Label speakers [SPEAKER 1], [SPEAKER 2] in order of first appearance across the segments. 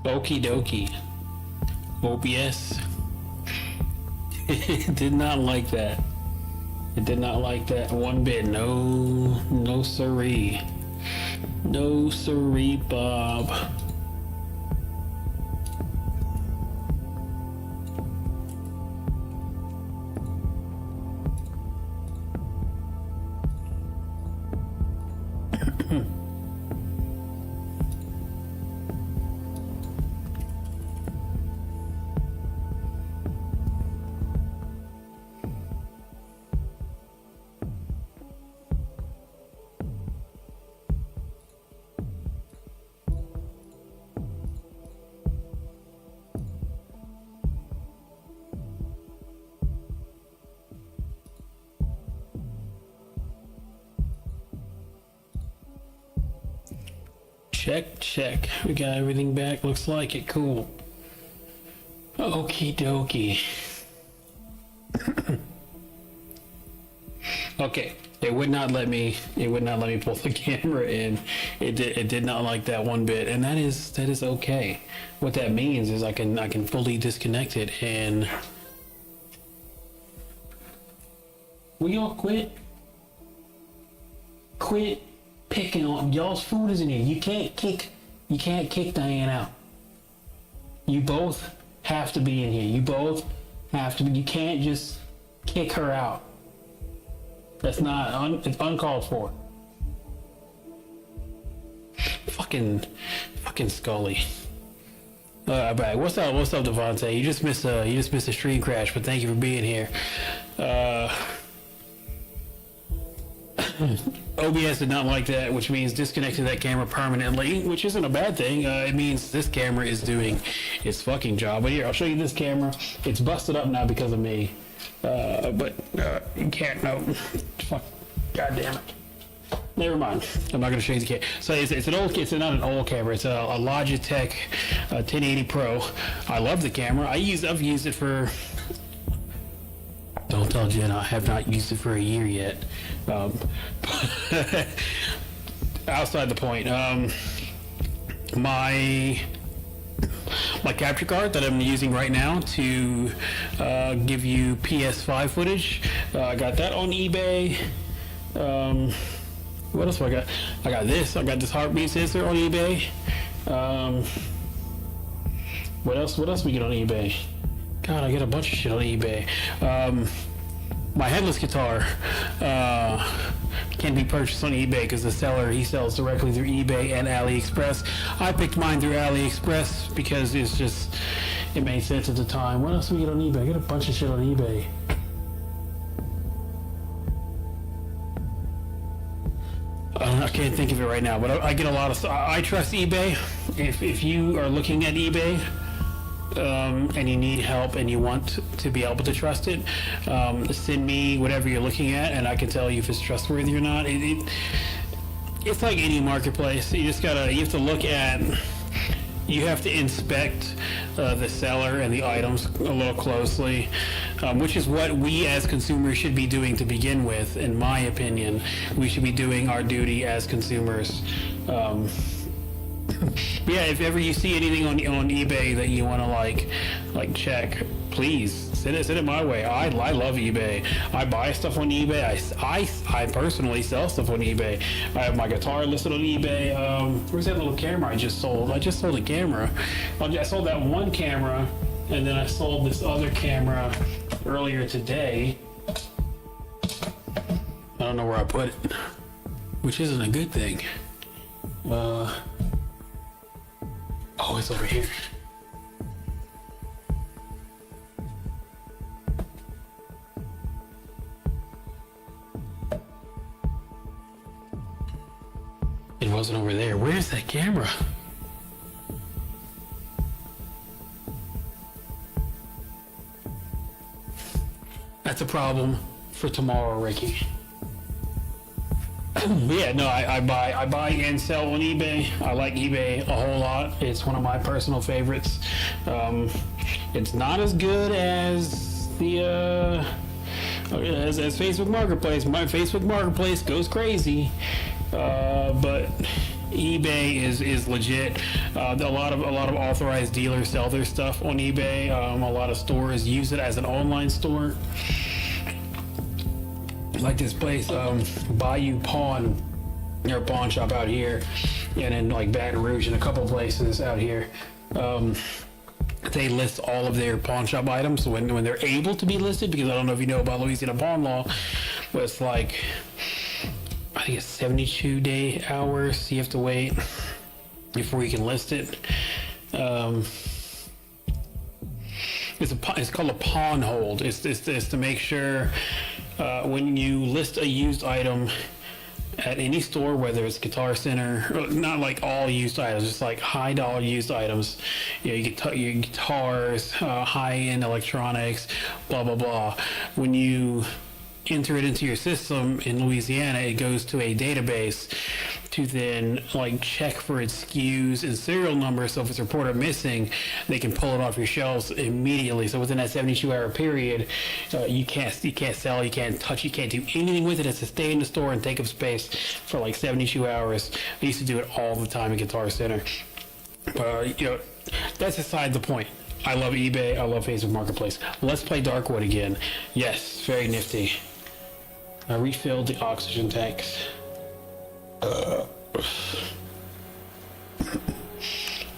[SPEAKER 1] Okie dokie. OBS. It did not like that. It did not like that one bit. No siree. No siree, Bob. Check. We got everything back. Looks like it. Cool. Okie dokie. Okay. It would not let me pull the camera in. It did not like that one bit, and that is okay. What that means is I can fully disconnect it, and will y'all quit picking on y'all's food is in here. You can't kick Diane out. You both have to be in here. You both have to be. You can't just kick her out. That's not it's uncalled for. Fucking Scully. But what's up, Devontae? You just missed a stream crash, but thank you for being here. OBS did not like that, which means disconnecting that camera permanently, which isn't a bad thing. It means this camera is doing its fucking job. But here, I'll show you this camera. It's busted up now because of me. But you can't, no. Fuck. God damn it. Never mind. I'm not going to show you the camera. So it's not an old camera. It's a Logitech 1080 Pro. I love the camera. I've used it for... Don't tell Jen I have not used it for a year yet. Outside the point, my capture card that I'm using right now to give you PS5 footage, I got that on eBay. What else do I got? I got this heartbeat sensor on eBay. What else we get on eBay? God, I get a bunch of shit on eBay. My headless guitar can be purchased on eBay because the seller, he sells directly through eBay and AliExpress. I picked mine through AliExpress because it made sense at the time. What else do we get on eBay? I get a bunch of shit on eBay. I can't think of it right now, but I get a lot of stuff. I trust eBay. If you are looking at eBay, and you need help and you want to be able to trust it, send me whatever you're looking at and I can tell you if it's trustworthy or not. It's like any marketplace. You have to look at, you have to inspect the seller and the items a little closely, which is what we as consumers should be doing to begin with. In my opinion, we should be doing our duty as consumers. Yeah, if ever you see anything on eBay that you want to like check, please send it my way. I love eBay. I buy stuff on eBay. I personally sell stuff on eBay. I have my guitar listed on eBay. Where's that little camera I just sold? I just sold a camera. I sold that one camera, and then I sold this other camera earlier today. I don't know where I put it, which isn't a good thing. Oh, it's over here. It wasn't over there. Where's that camera? That's a problem for tomorrow, Ricky. Yeah, no, I buy and sell on eBay. I like eBay a whole lot. It's one of my personal favorites. It's not as good as the as Facebook Marketplace. My Facebook Marketplace goes crazy, but eBay is legit. A lot of authorized dealers sell their stuff on eBay. A lot of stores use it as an online store. Like this place, Bayou Pawn, their pawn shop out here, and in like Baton Rouge and a couple places out here. They list all of their pawn shop items when they're able to be listed, because I don't know if you know about Louisiana pawn law, but it's like, I think it's 72 hours you have to wait before you can list it. It's called a pawn hold. It's to make sure when you list a used item at any store, whether it's Guitar Center, not like all used items, just like high dollar used items, you know, you get your guitars, high end electronics, blah blah blah. When you enter it into your system in Louisiana, it goes to a database to then like check for its SKUs and serial numbers. So if it's reported missing, they can pull it off your shelves immediately. So within that 72-hour period, you can't sell, you can't touch, you can't do anything with it. It's to stay in the store and take up space for like 72 hours. I used to do it all the time at Guitar Center. But you know, that's aside the point. I love eBay. I love Facebook Marketplace. Let's play Darkwood again. Yes, very nifty. I refilled the oxygen tanks.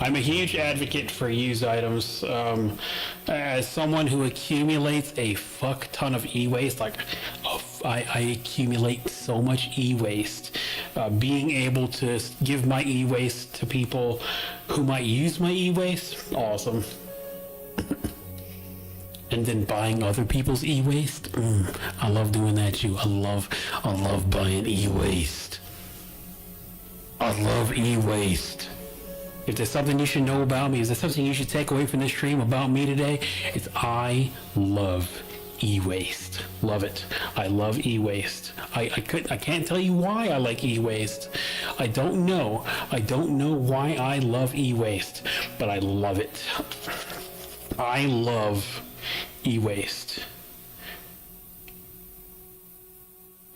[SPEAKER 1] I'm a huge advocate for used items. As someone who accumulates a fuck ton of e-waste, like I accumulate so much e-waste, being able to give my e-waste to people who might use my e-waste, awesome. And then buying other people's e-waste, I love doing that too. I love buying e-waste. I love e-waste. If there's something you should know about me, is there something you should take away from this stream about me today? It's I love e-waste. Love it. I love e-waste. I can't tell you why I like e-waste. I don't know why I love e-waste, but I love it. I love e-waste.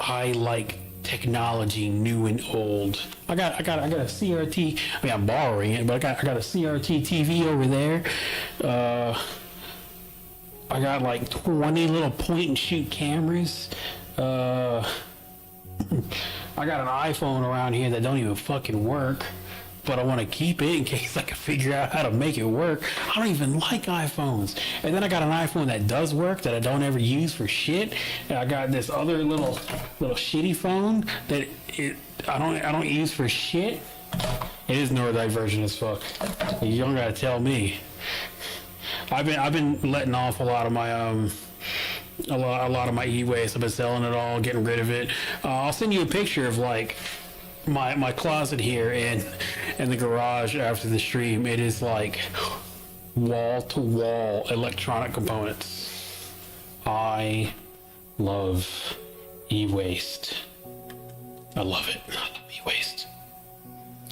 [SPEAKER 1] I like technology, new and old. I got a CRT. I mean, I'm borrowing it, but I got a CRT TV over there. I got like 20 little point and shoot cameras. I got an iPhone around here that don't even fucking work, but I want to keep it in case I can figure out how to make it work. I don't even like iPhones. And then I got an iPhone that does work that I don't ever use for shit. And I got this other little shitty phone that I don't use for shit. It is neurodivergent as fuck. You don't gotta tell me. I've been letting off a lot of my a lot of my e-waste. I've been selling it all, getting rid of it. I'll send you a picture of like my closet here in the garage after the stream. It is like wall to wall electronic components. I love e-waste. I love it. I love e-waste.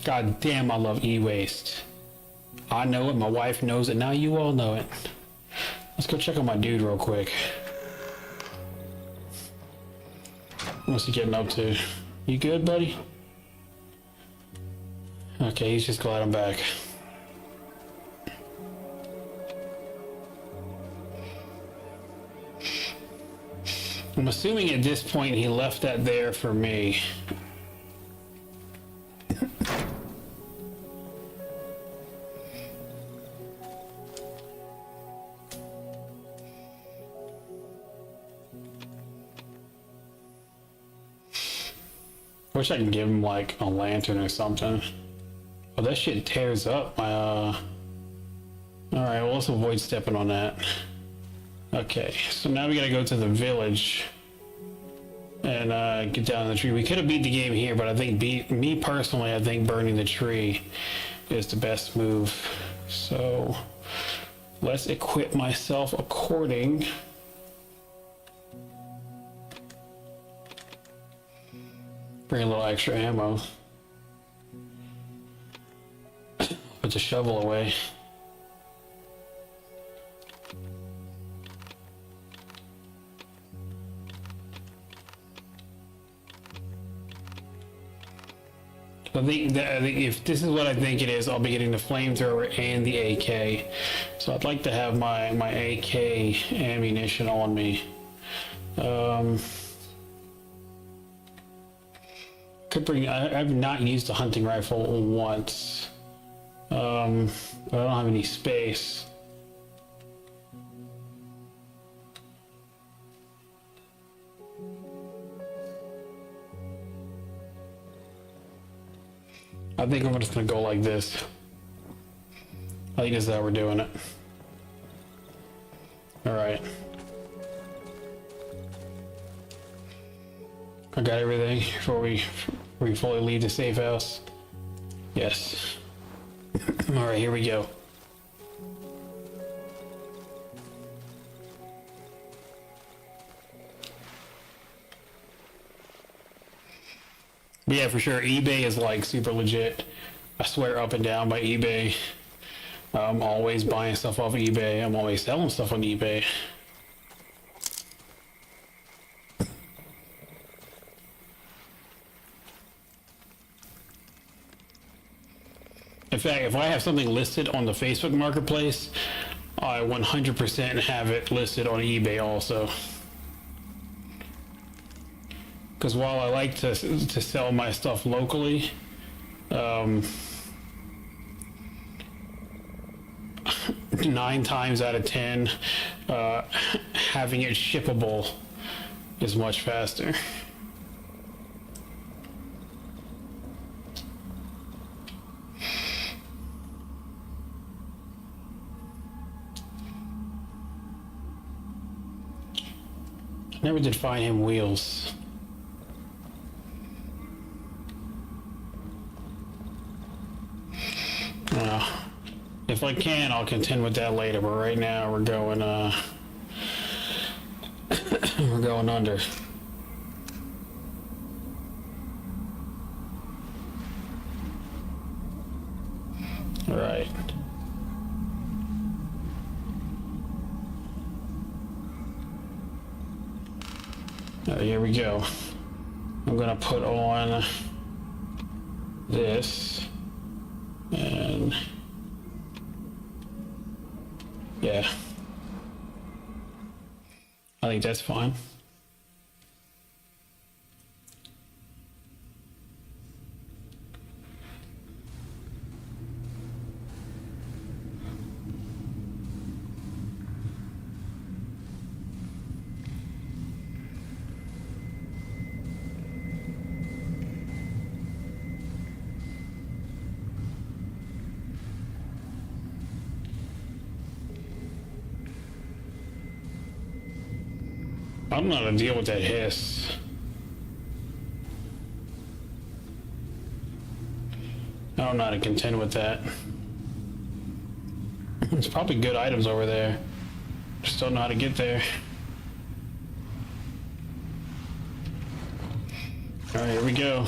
[SPEAKER 1] God damn, I love e-waste. I know it, my wife knows it, now you all know it. Let's go check on my dude real quick. What's he getting up to? You good, buddy? Okay, he's just glad I'm back. I'm assuming at this point he left that there for me. Wish I could give him like a lantern or something. Oh, that shit tears up my Alright, well, let's avoid stepping on that. Okay, so now we gotta go to the village and get down the tree. We could have beat the game here, but I think me personally, I think burning the tree is the best move. So let's equip myself according. Bring a little extra ammo. Put the shovel away. I think if this is what I think it is, I'll be getting the flamethrower and the AK. So I'd like to have my AK ammunition on me. Could bring. I've not used a hunting rifle once. But I don't have any space. I think I'm just gonna go like this. I think this is how we're doing it. All right. I got everything before we fully leave the safe house. Yes. All right, here we go. But yeah, for sure, eBay is like super legit. I swear up and down by eBay. I'm always buying stuff off of eBay. I'm always selling stuff on eBay. In fact, if I have something listed on the Facebook Marketplace, I 100% have it listed on eBay also. Because while I like to sell my stuff locally, 9 times out of 10, having it shippable is much faster. Never did find him wheels. If I can, I'll contend with that later, but right now we're going we're going under. All right. Here we go. I'm gonna put on this and yeah, I think that's fine. I don't know how to deal with that hiss. I don't know how to contend with that. There's probably good items over there. Just don't know how to get there. All right, here we go.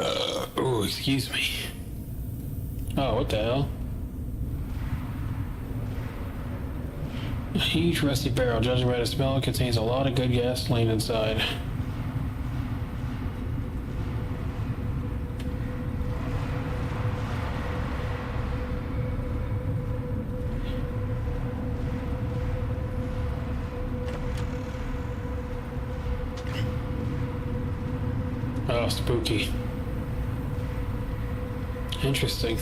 [SPEAKER 1] Oh, excuse me. Oh, what the hell? A huge rusty barrel, judging by the smell, it contains a lot of good gasoline inside. Oh, spooky. Interesting.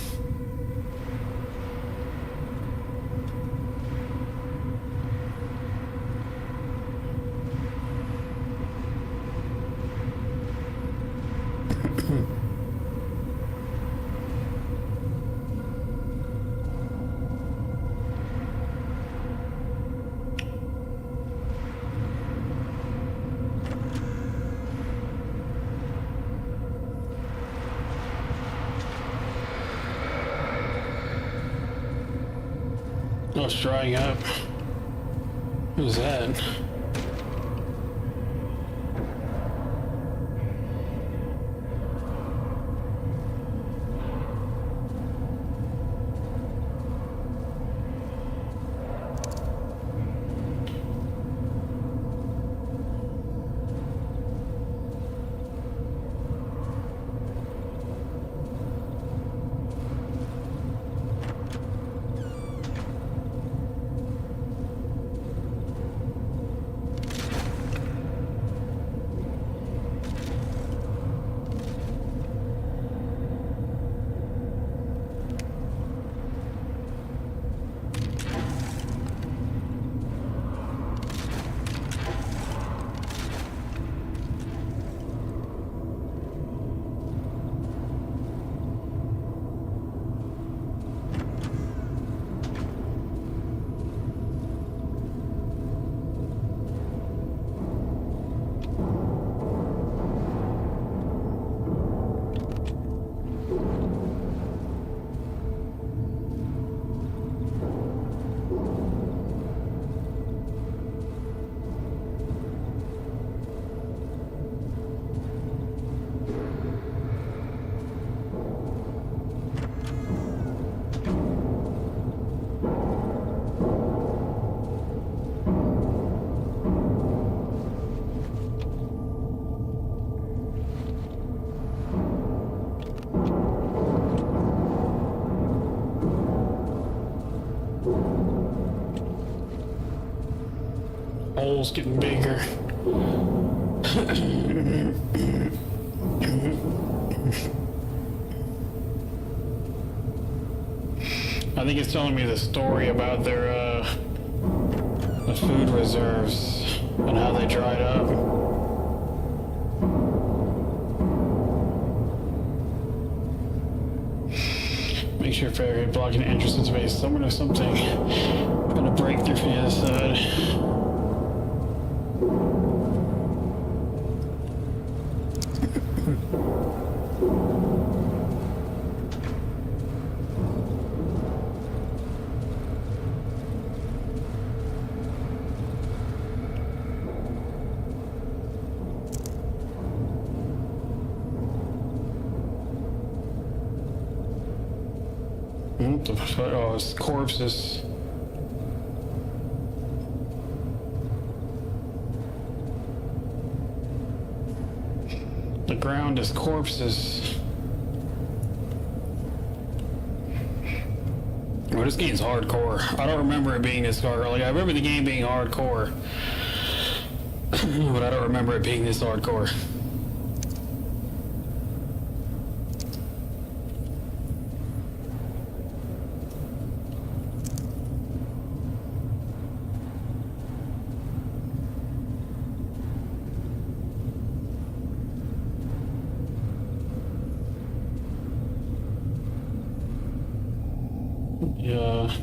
[SPEAKER 1] Oh, it's drying up. What was that? hole's getting bigger. I think it's telling me the story about their the food reserves and how they dried up. Make sure fair blocking entrance in space. Someone or something gonna break through from the other side. Oh, it's corpses. The ground is corpses. Well, this game's hardcore. I don't remember it being this hard. Like, I remember the game being hardcore, but I don't remember it being this hardcore. Yeah.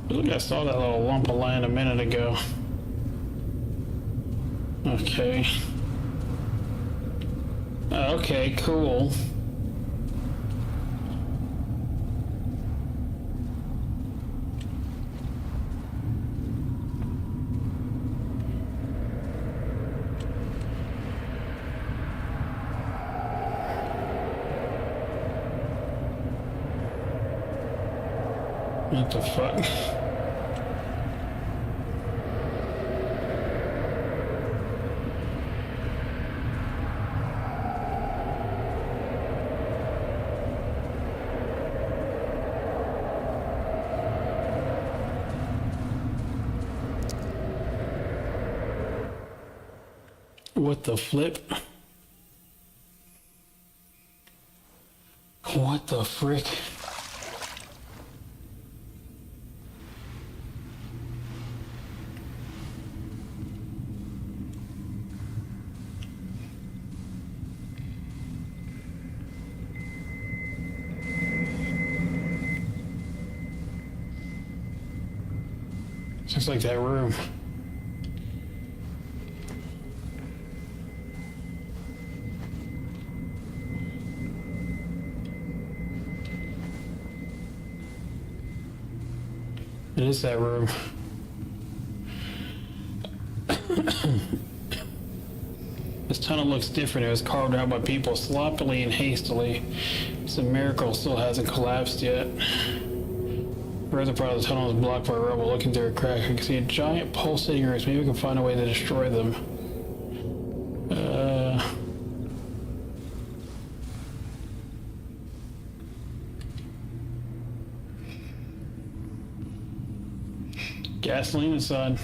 [SPEAKER 1] Look, I saw that little lump of land a minute ago. Okay. Okay, cool. What the fuck? What the flip? What the frick? Just like that room. It is that room. This tunnel looks different. It was carved out by people sloppily and hastily. It's a miracle it still hasn't collapsed yet. The other part of the tunnel is blocked by rubble. Looking through a crack, I can see a giant pulsating earth. Maybe we can find a way to destroy them. Gasoline inside.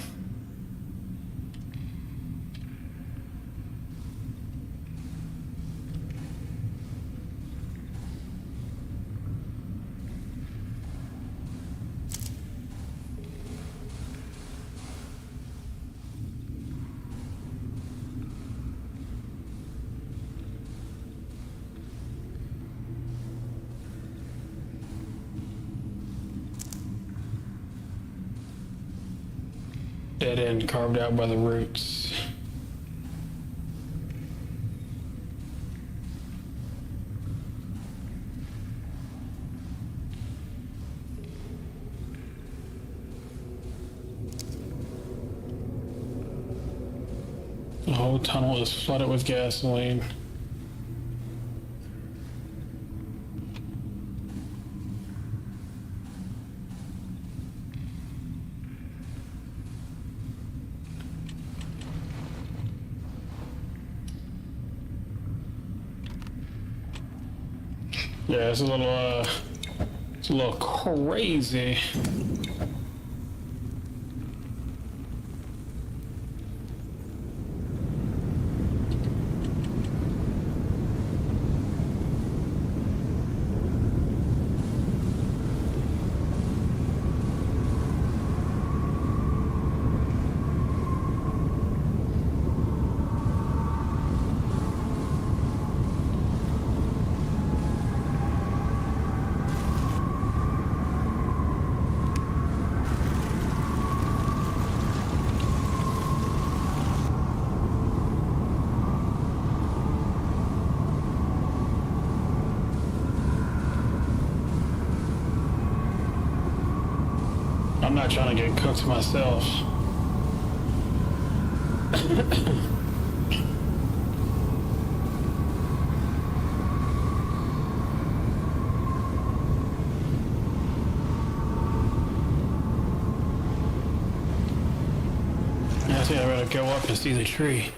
[SPEAKER 1] Dead end carved out by the roots. whole tunnel is flooded with gasoline. Yeah, it's a little crazy. I'm not trying to get cooked myself. I think I better go up and see the tree.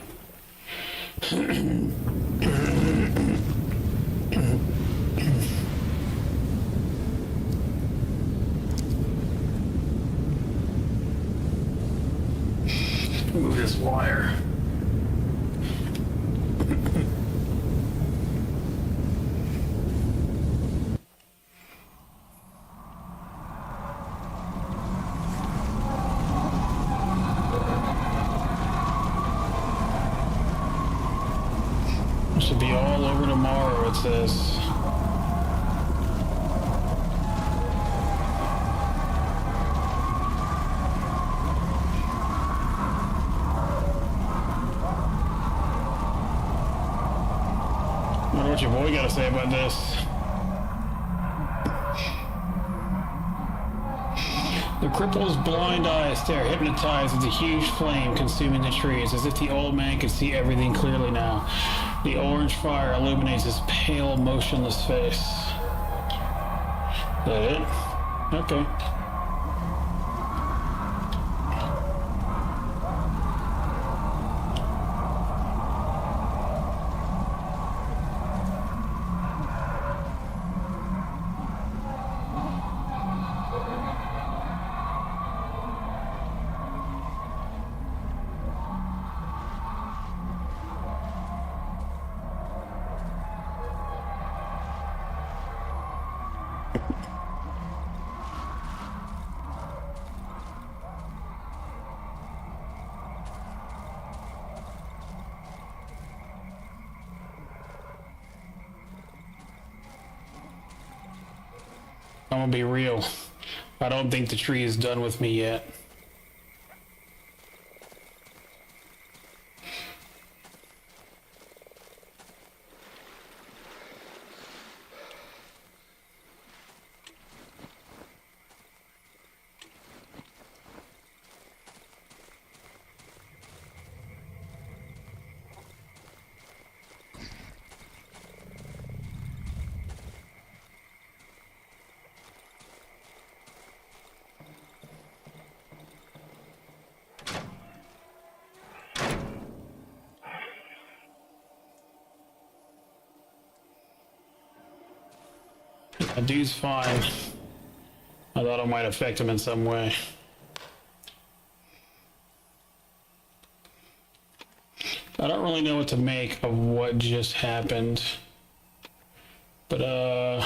[SPEAKER 1] Move this wire. It should be all over tomorrow, it says. I wonder what your boy got to say about this. The cripple's blind eyes stare hypnotized as a huge flame consuming the trees, as if the old man could see everything clearly now. The orange fire illuminates his pale, motionless face. Is that it? Okay. I'm gonna be real. I don't think the tree is done with me yet. That dude's fine. I thought it might affect him in some way. I don't really know what to make of what just happened. But,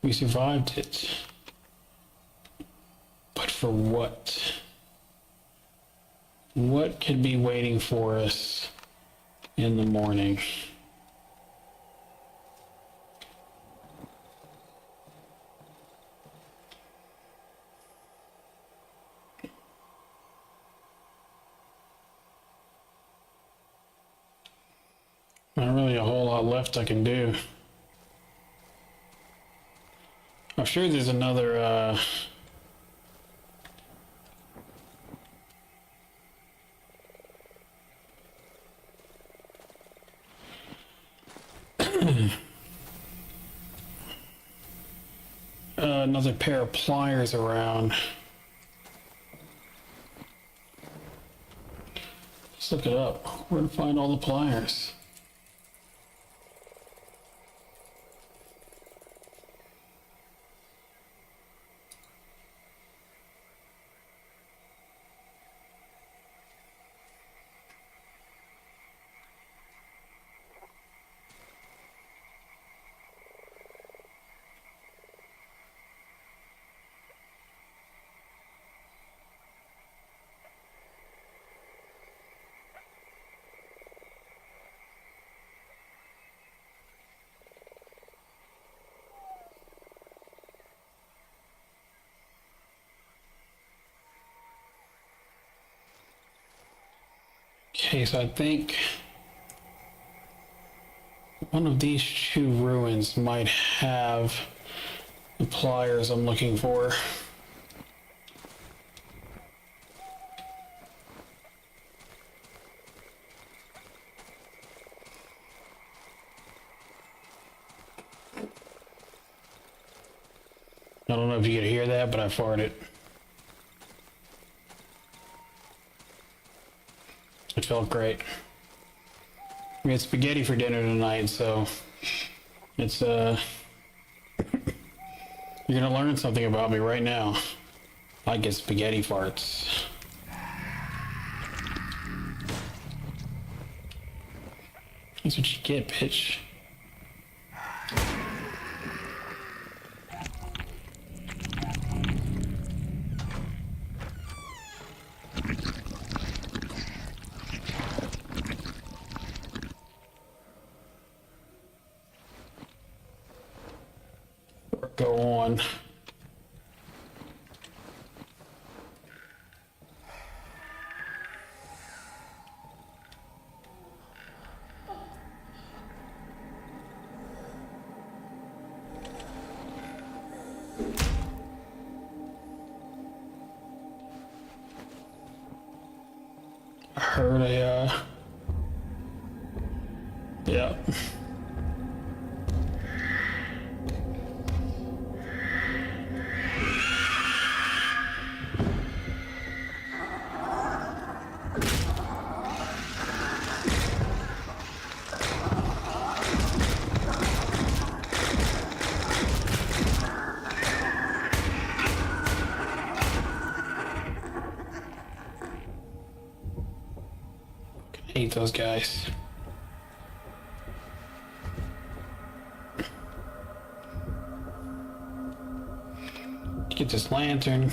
[SPEAKER 1] we survived it. But for what? What could be waiting for us in the morning? Not really a whole lot left I can do. I'm sure there's another, Another pair of pliers around. Let's look it up. Where to find all the pliers? Okay, so I think one of these two ruins might have the pliers I'm looking for. I don't know if you could hear that, but I farted. It felt great. We had spaghetti for dinner tonight, so it's you're gonna learn something about me right now. I get spaghetti farts. That's what you get, bitch. Go on. I heard yeah. Hate those guys. Get this lantern.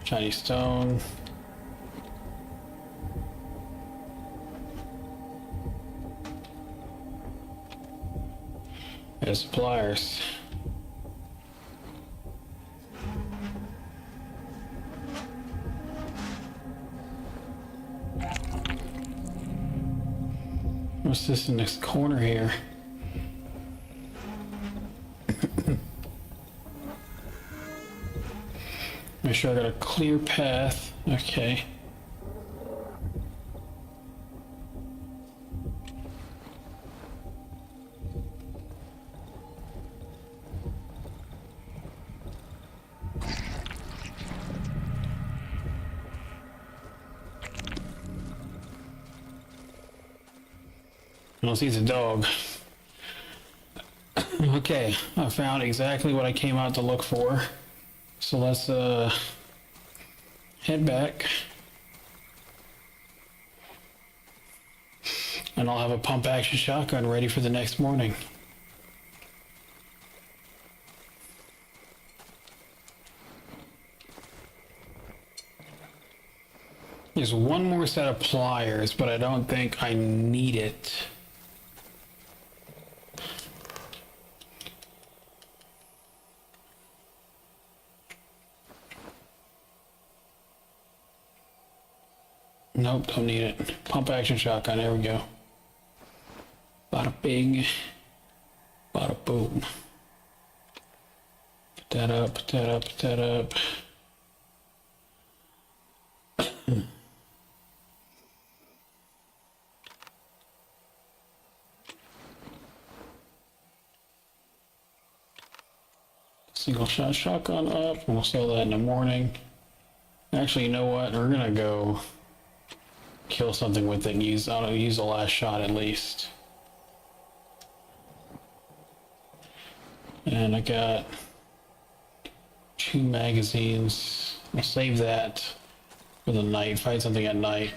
[SPEAKER 1] Shiny stone. There's pliers. What's this in this corner here? Make sure I got a clear path. Okay. I don't see the dog. Okay, I found exactly what I came out to look for. So let's head back. And I'll have a pump action shotgun ready for the next morning. There's one more set of pliers, but I don't think I need it. Nope, don't need it. Pump action shotgun, there we go. Bada bing, bada boom. Put that up, put that up, put that up. Single shot shotgun up. We'll sell that in the morning. Actually, you know what? We're gonna go kill something with it and use the last shot at least. And I got 2 magazines. We'll save that for the night. Find something at night.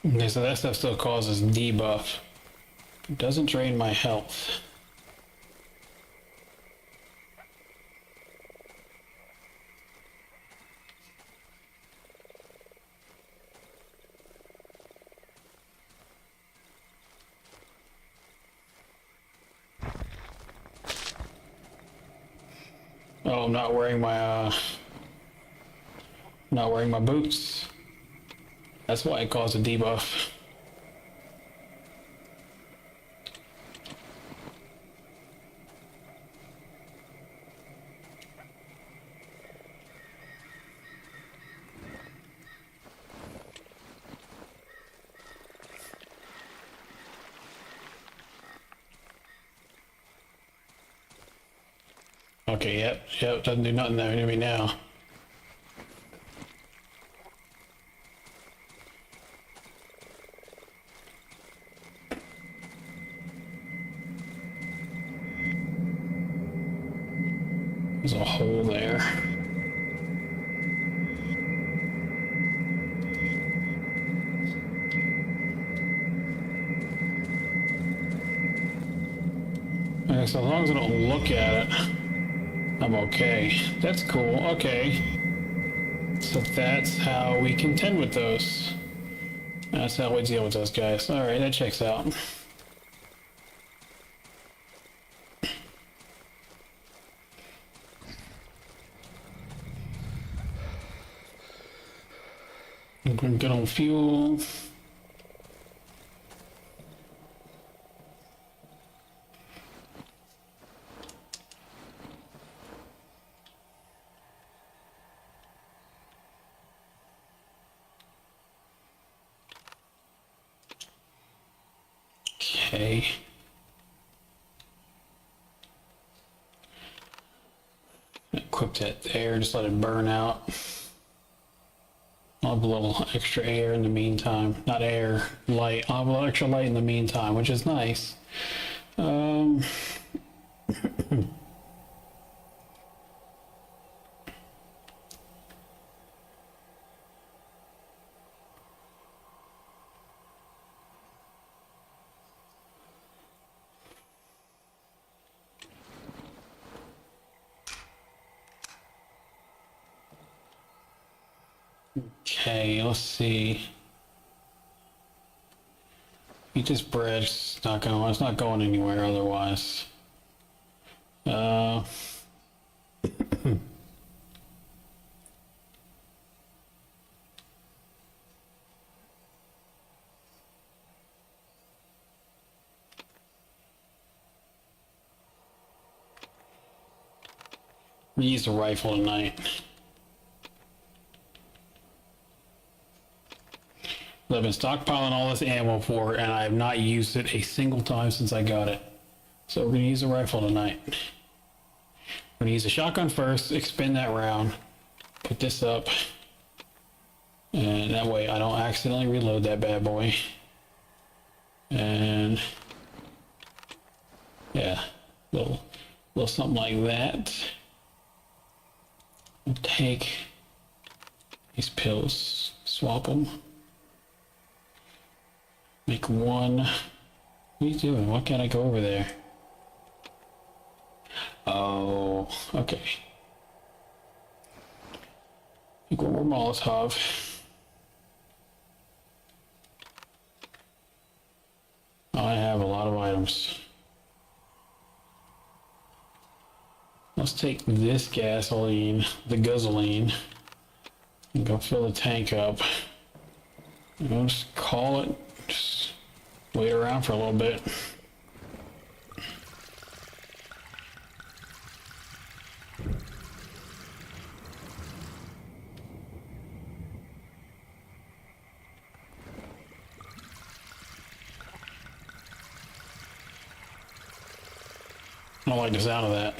[SPEAKER 1] Okay, so that stuff still causes debuff. It doesn't drain my health. Oh, I'm not wearing my boots. That's why it caused a debuff. Okay, yep, doesn't do nothing there to me now. There's a hole there. Okay, so as long as I don't look at it, I'm okay. That's cool, okay. So that's how we contend with those. That's how we deal with those guys. Alright, that checks out. I'm gonna get on fuel. Okay. Equip that there, just let it burn out. I'll have a little extra air in the meantime. Not air, light. I'll have a little extra light in the meantime, which is nice. Okay, let's see. Eat this bread. It's not going anywhere otherwise. We use the rifle tonight. I've been stockpiling all this ammo for it, and I have not used it a single time since I got it. So we're gonna use the rifle tonight. We're gonna use the shotgun first, expend that round, put this up, and that way I don't accidentally reload that bad boy. And yeah, little something like that. We'll take these pills, swap them. Make one. What are you doing? Why can't I go over there? Oh, okay. Make one more Molotov. I have a lot of items. Let's take this gasoline, the gasoline, and go fill the tank up. And we'll just call it. Just wait around for a little bit. don't like the sound of that.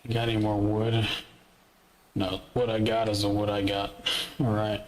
[SPEAKER 1] Got any more wood? No, what I got is the wood I got. All right.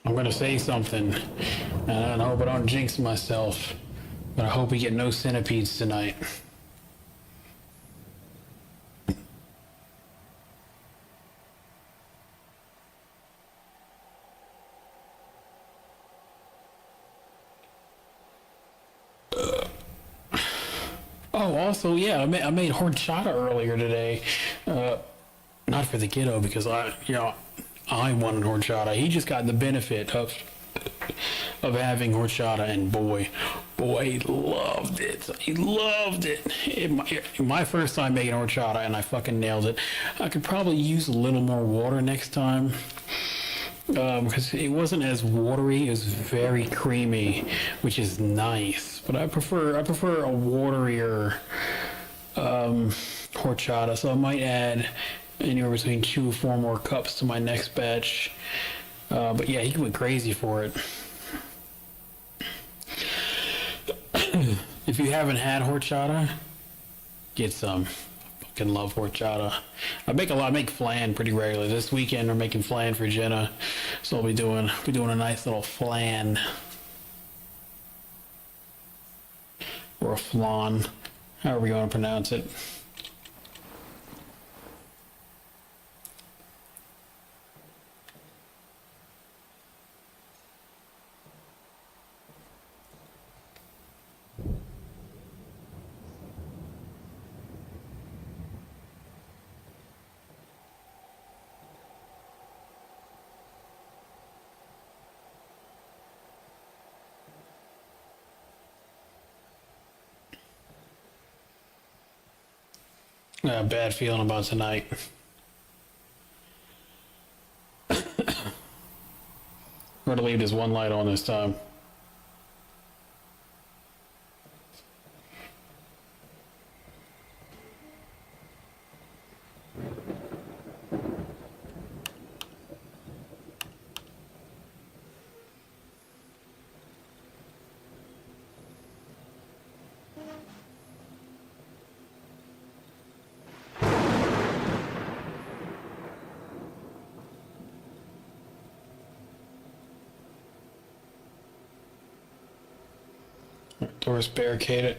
[SPEAKER 1] I'm gonna say something, and I hope I don't jinx myself, but I hope we get no centipedes tonight. Oh, also, yeah, I made horchata earlier today. Not for the kiddo because I wanted horchata. He just got the benefit of having horchata, and boy, he loved it. He loved it. My first time making horchata, and I fucking nailed it. I could probably use a little more water next time. Because it wasn't as watery, it was very creamy, which is nice. But I prefer a waterier horchata, so I might add anywhere between 2 or 4 more cups to my next batch. But yeah, he went crazy for it. If you haven't had horchata, get some. Fucking love horchata. I make flan pretty regularly. This weekend we're making flan for Jenna, so we'll be doing a nice little flan or a flan, however you want to pronounce it. Bad feeling about tonight. We're gonna leave this one light on this time. Doors barricaded.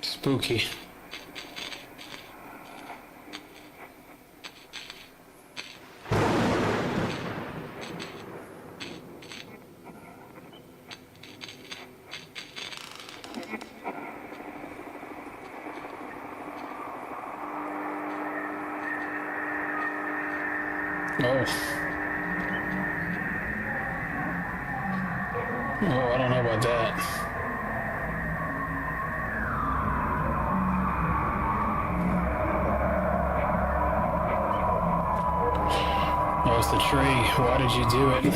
[SPEAKER 1] Spooky. Oh. Oh, I don't know about that. Oh, it's the tree. Why did you do it?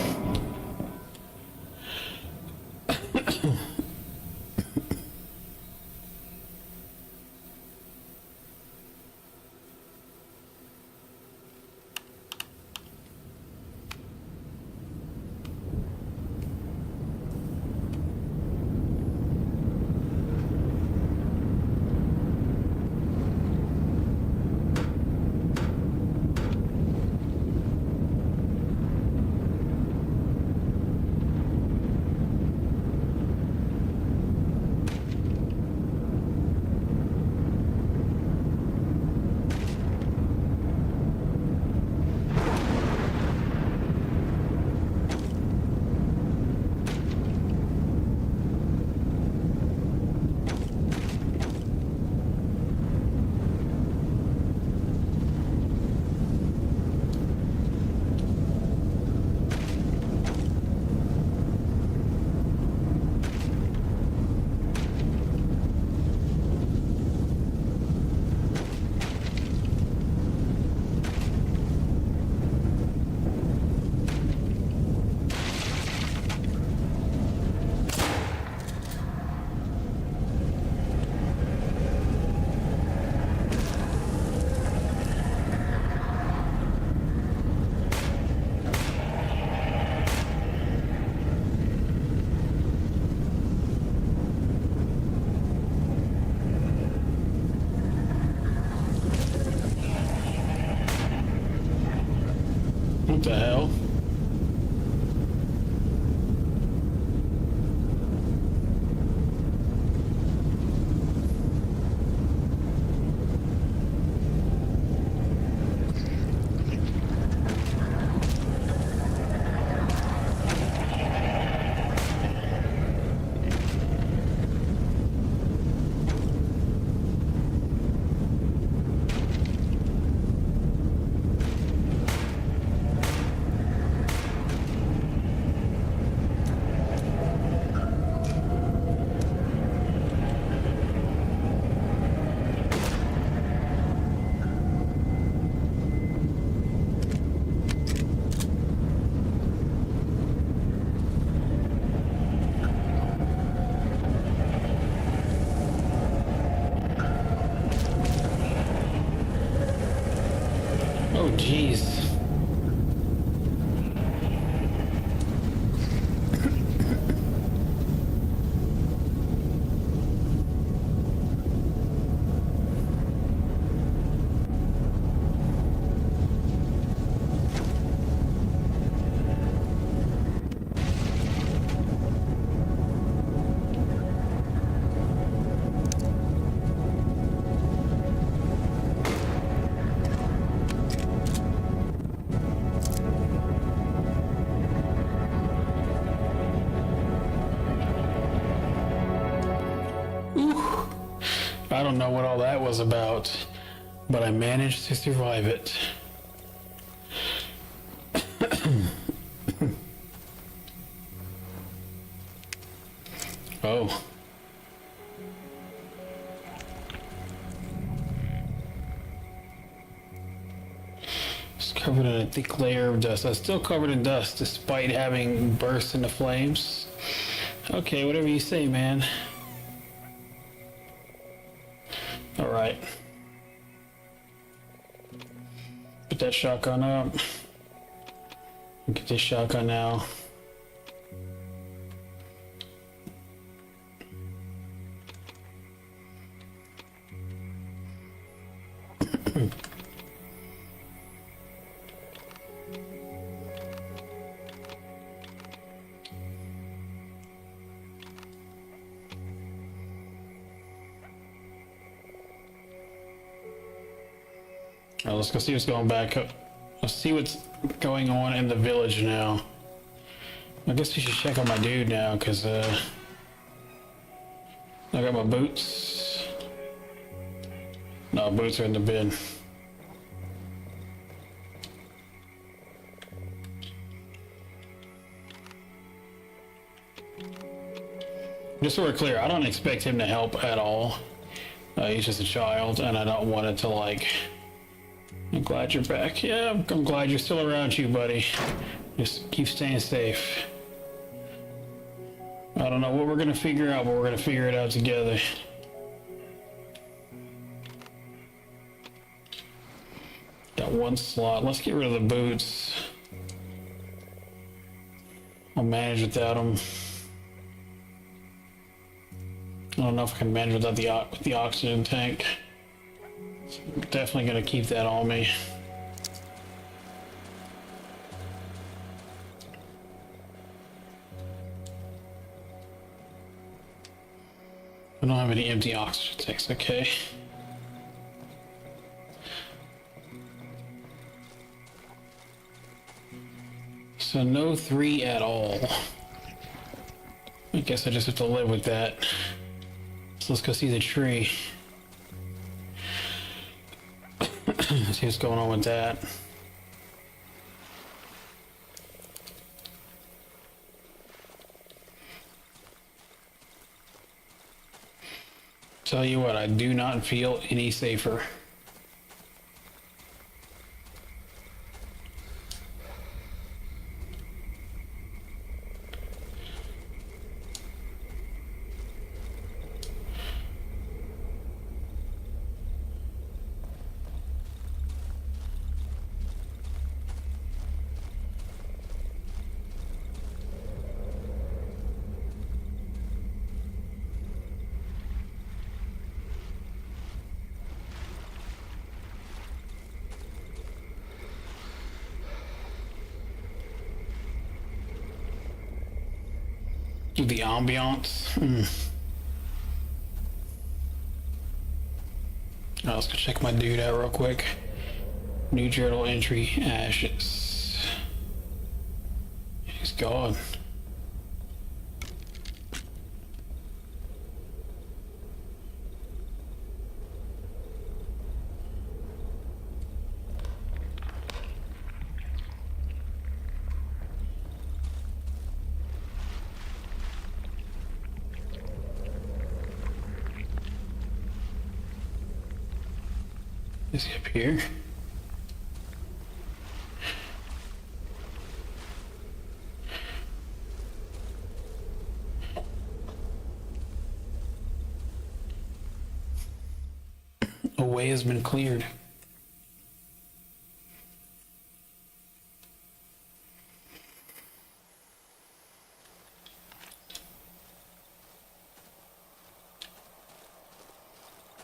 [SPEAKER 1] What the hell? Oh, jeez. I don't know what all that was about, but I managed to survive it. Oh. It's covered in a thick layer of dust. I was still covered in dust despite having burst into flames. Okay, whatever you say, man. All right. Put that shotgun up. Get this shotgun now. All right, let's go see what's going back up. Let's see what's going on in the village now. I guess we should check on my dude now, because I got my boots. No, boots are in the bin. Just so we're clear, I don't expect him to help at all. He's just a child, and I don't want it to, like... I'm glad you're back. Yeah, I'm glad you're still around, you buddy. Just keep staying safe. I don't know what we're gonna figure out, but we're gonna figure it out together. Got one slot. Let's get rid of the boots. I'll manage without them. I don't know if I can manage without the oxygen tank. Definitely gonna keep that on me. I don't have any empty oxygen tanks, okay. So no 3 at all. I guess I just have to live with that. So let's go see the tree. See what's going on with that. Tell you what, I do not feel any safer. The ambiance. Let's go check my dude out real quick. New journal entry, ashes. He's gone. Is he up here? A way has been cleared.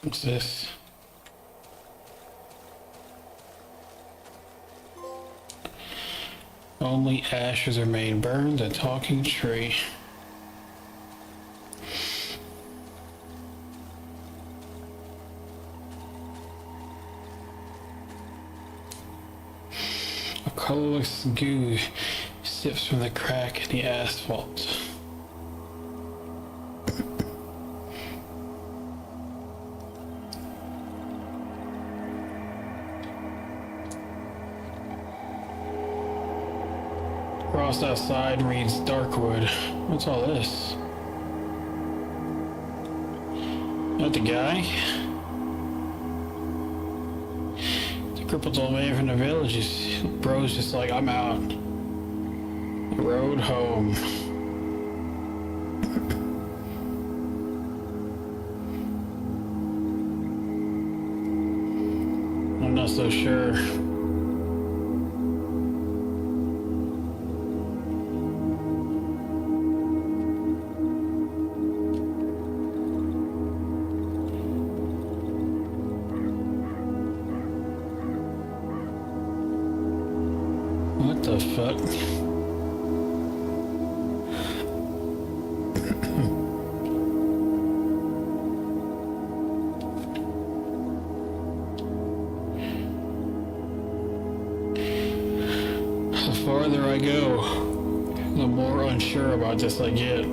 [SPEAKER 1] What's this? Only ashes remain. Burn the talking tree. A colorless goo sips from the crack in the asphalt. Across outside reads Darkwood. What's all this? Not the guy? The crippled old man from the village. Bro's just like, I'm out. The road home. I'm not so sure. What the fuck? The farther I go, the more unsure about this I get.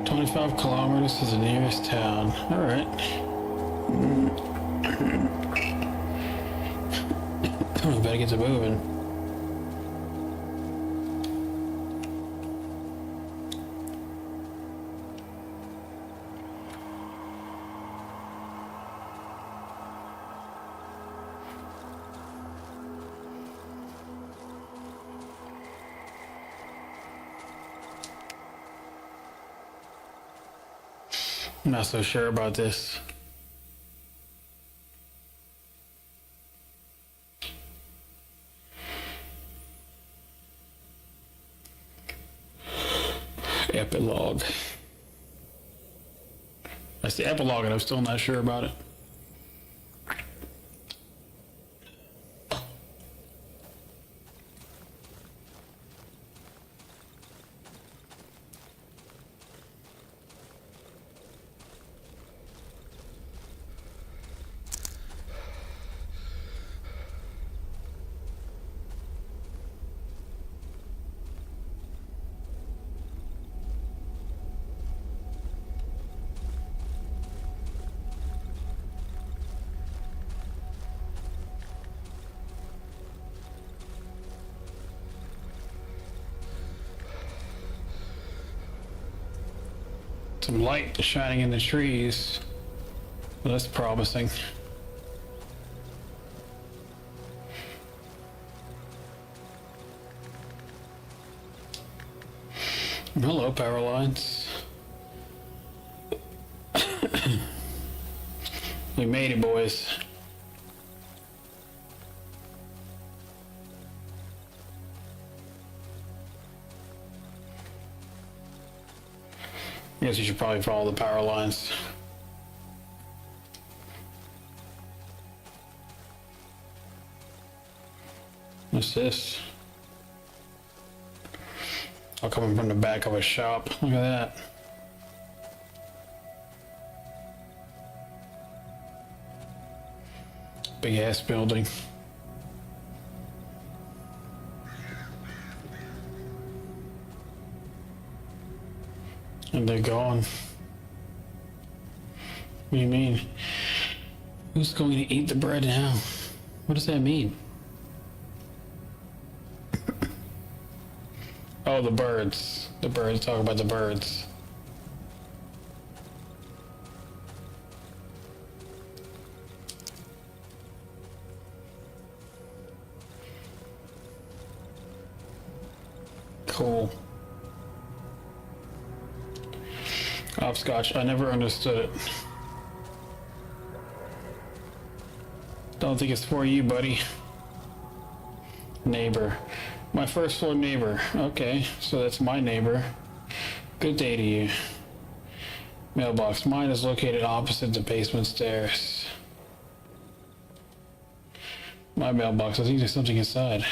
[SPEAKER 1] "25 kilometers to the nearest town." All right. We better get to moving. I'm not so sure about this. Epilogue. That's the epilogue, and I'm still not sure about it. Some light shining in the trees. Well, that's promising. Hello, power lines. We made it, boys. I guess you should probably follow the power lines. What's this? I'll come in from the back of a shop. Look at that. Big ass building. And they're gone. What do you mean? Who's going to eat the bread now? What does that mean? Oh, the birds. The birds. Talk about the birds. Cool. Hopscotch. I never understood it. Don't think it's for you, buddy. Neighbor. My first floor neighbor. Okay, so that's my neighbor. Good day to you. Mailbox. Mine is located opposite the basement stairs. My mailbox. I think there's something inside.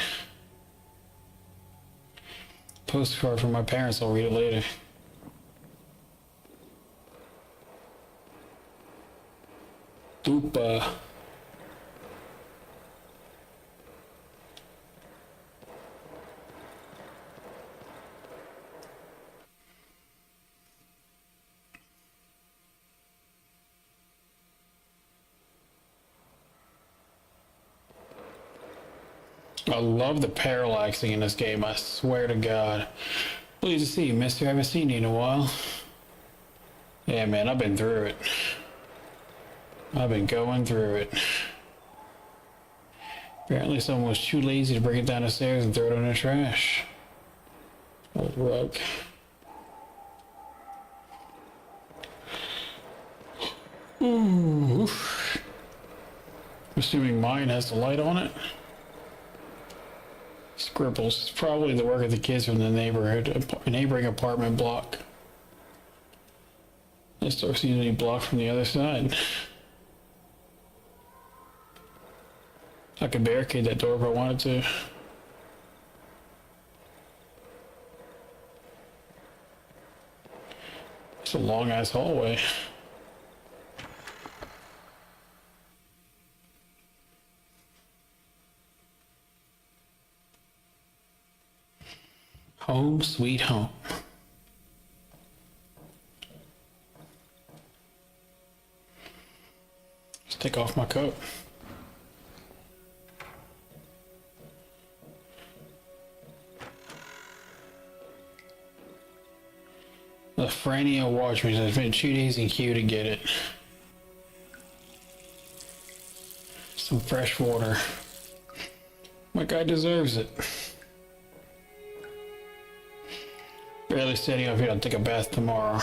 [SPEAKER 1] Postcard from my parents. I'll read it later. Dupa. I love the parallaxing in this game, I swear to God. Pleased to see you, mister. I haven't seen you in a while. Yeah, man, I've been through it. I've been going through it. Apparently someone was too lazy to bring it down the stairs and throw it in the trash. Old rug. Ooh. Assuming mine has the light on it. Scribbles. It's probably the work of the kids from the neighboring apartment block. This door seems to be blocked from the other side. I could barricade that door if I wanted to. It's a long ass hallway. Home sweet home. Let's take off my coat. The Frania Watchman has been 2 days in queue to get it. Some fresh water. My guy deserves it. Barely standing up here, I'll take a bath tomorrow.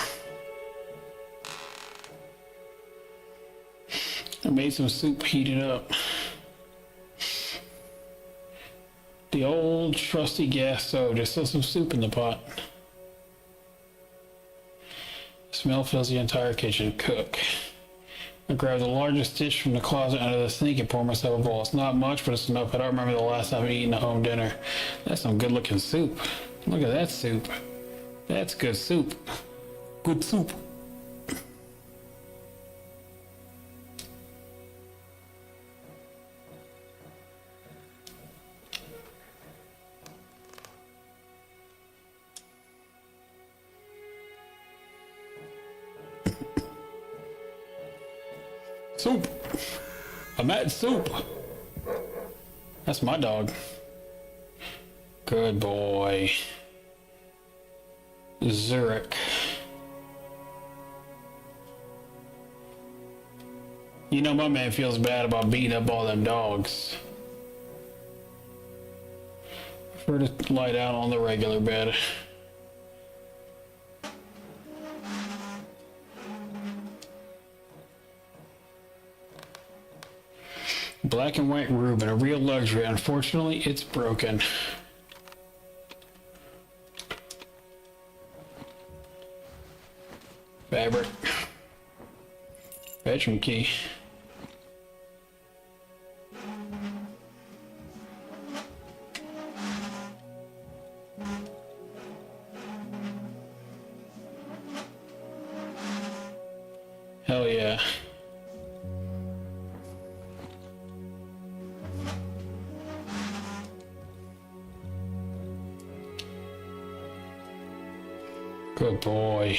[SPEAKER 1] I made some soup, heated up. The old trusty gas stove, just still some soup in the pot. Smell fills the entire kitchen. Cook. I grabbed the largest dish from the closet under the sink and poured myself a bowl. It's not much, but it's enough. I don't remember the last time I eaten a home dinner. That's some good looking soup. Look at that soup. That's good soup. Good soup. Soup. I'm at soup. That's my dog. Good boy. Zurich. You know my man feels bad about beating up all them dogs. I prefer to lie down on the regular bed. Black and white Reuben, a real luxury. Unfortunately, it's broken. Fabric. Bedroom key. Hell yeah. Good boy.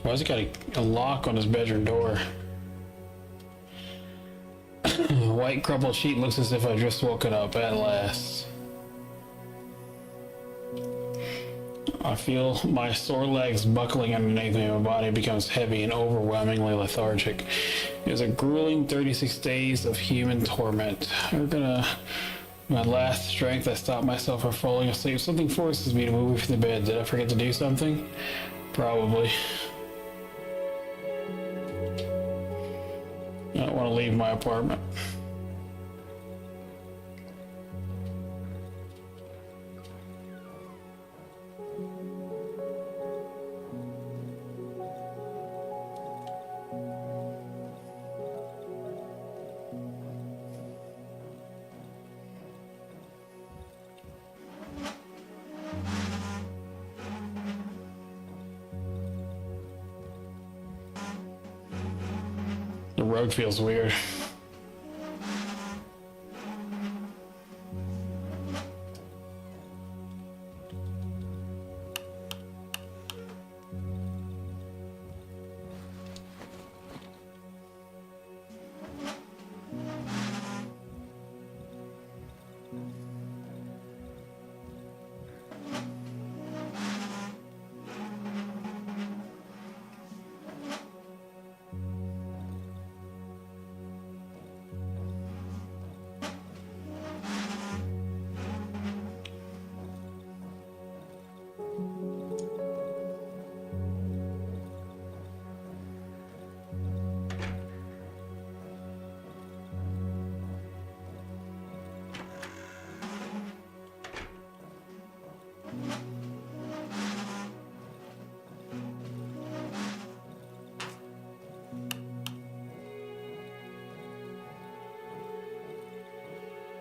[SPEAKER 1] Why's he got a lock on his bedroom door? White crumpled sheet looks as if I've just woken up at last. I feel my sore legs buckling underneath me. My body becomes heavy and overwhelmingly lethargic. It was a grueling 36 days of human torment. My last strength, I stopped myself from falling asleep. Something forces me to move from the bed. Did I forget to do something? Probably. I don't want to leave my apartment. The road feels weird.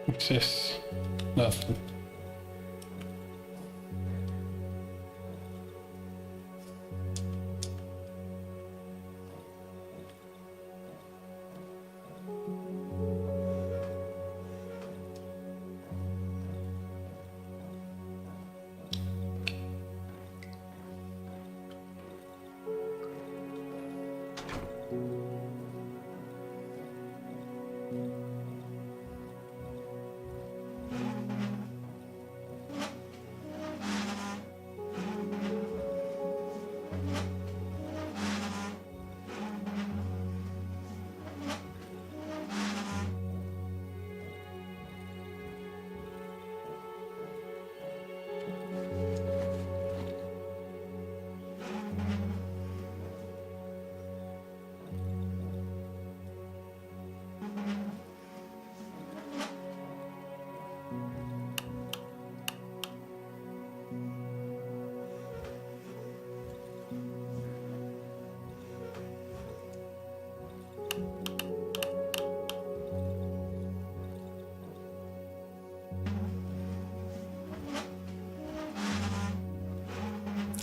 [SPEAKER 1] What's this? Nothing.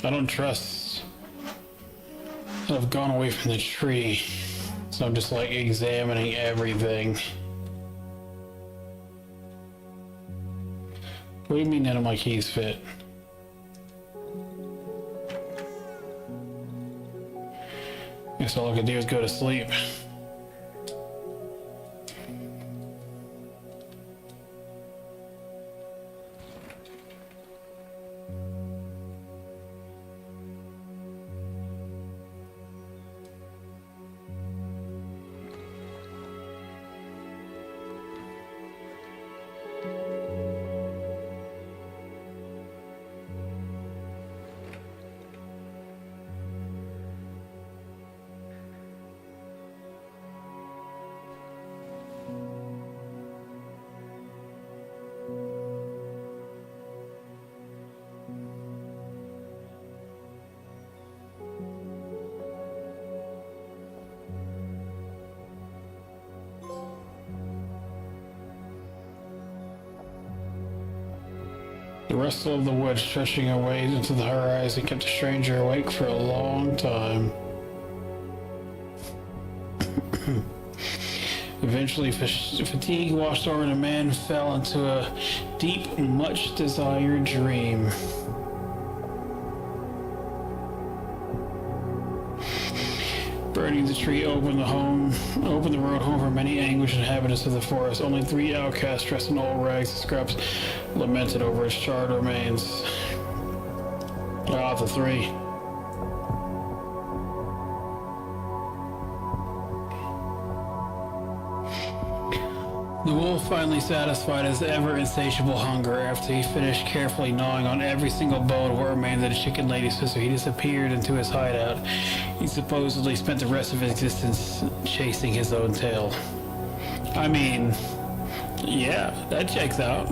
[SPEAKER 1] I don't trust that I've gone away from the tree, so I'm just like examining everything. What do you mean none of my keys fit? Guess all I could do is go to sleep. The rustle of the wood stretching away into the horizon kept the stranger awake for a long time. Eventually, fatigue washed over the man and fell into a deep, much-desired dream. Burning the tree opened the road home for many anguished inhabitants of the forest. Only 3 outcasts dressed in old rags and scraps lamented over its charred remains. Ah, the 3. The wolf, finally satisfied his ever-insatiable hunger after he finished carefully gnawing on every single bone of what remained of the chicken lady's sister, he disappeared into his hideout. He supposedly spent the rest of his existence chasing his own tail. I mean, yeah, that checks out.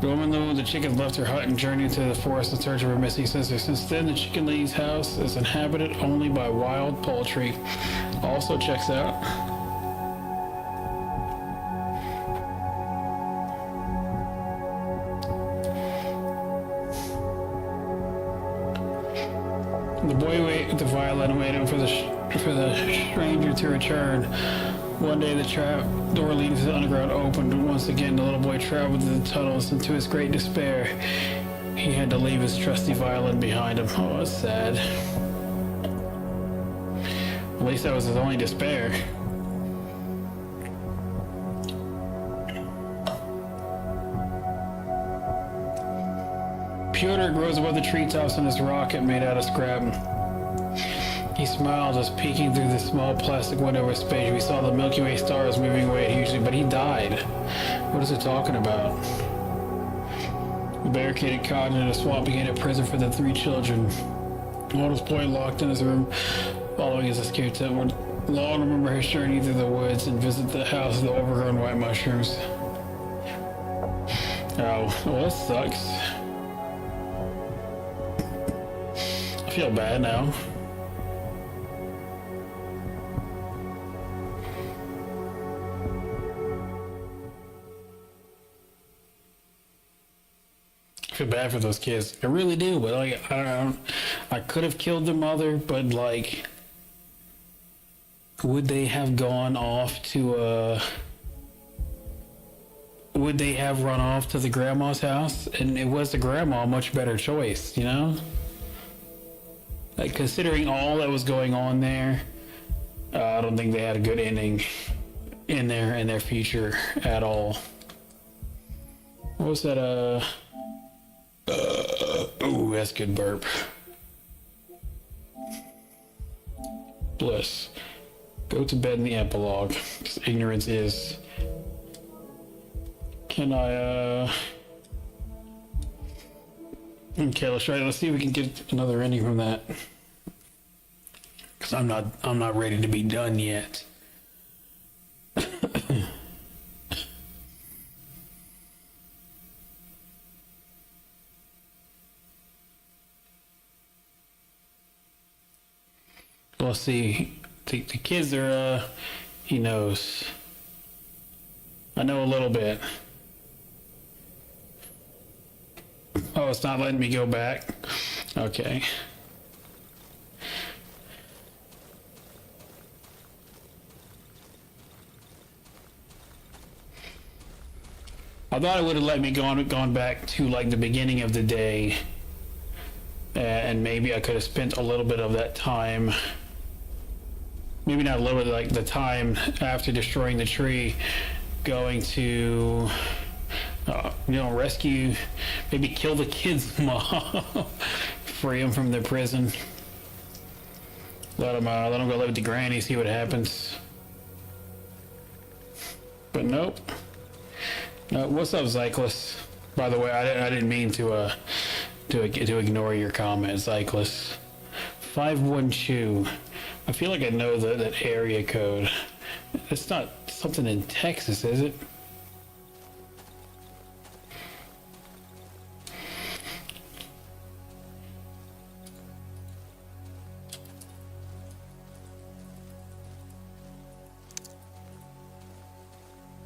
[SPEAKER 1] The woman knew the chickens left her hut and journeyed to the forest in search of her missing sister. Since then, the chicken lady's house is inhabited only by wild poultry. Also checks out. The boy waited the violin, waiting for the stranger to return. One day, the trap door leading to the underground opened, and once again the little boy traveled through the tunnels, and to his great despair, he had to leave his trusty violin behind him. Oh, that's sad. At least that was his only despair. Piotr grows above the treetops in his rocket made out of scrap. He smiled as peeking through the small plastic window of his space. We saw the Milky Way stars moving away hugely, but he died. What is it talking about? The barricaded cottage in a swamp became a prison for the 3 children. The oldest boy locked in his room, following his escape attempt, would long remember his journey through the woods and visit the house of the overgrown white mushrooms. Oh, well, that sucks. I feel bad now. I feel bad for those kids. I really do, but like, I could have killed their mother, but like, would they have gone off to, would they have run off to the grandma's house? And it was the grandma, a much better choice, you know? Like, considering all that was going on there, I don't think they had a good ending in their future at all. What was that, ooh, that's a good burp. Bliss. Go to bed in the epilogue, because ignorance is. Can I, okay, let's try. Let's see if we can get another ending from that. Because I'm not ready to be done yet. Let's see. The kids are, he knows. I know a little bit. Oh, it's not letting me go back. Okay. I thought it would have let me gone back to like the beginning of the day, and maybe I could have spent a little bit of that time. Maybe not a little bit, like the time after destroying the tree, going to, rescue, maybe kill the kid's mom, free him from the prison. Let him go live with the granny, see what happens. But nope. No, what's up, Zyklus? By the way, I didn't mean to ignore your comment, Zyklus. 512. I feel like I know that area code. It's not something in Texas, is it?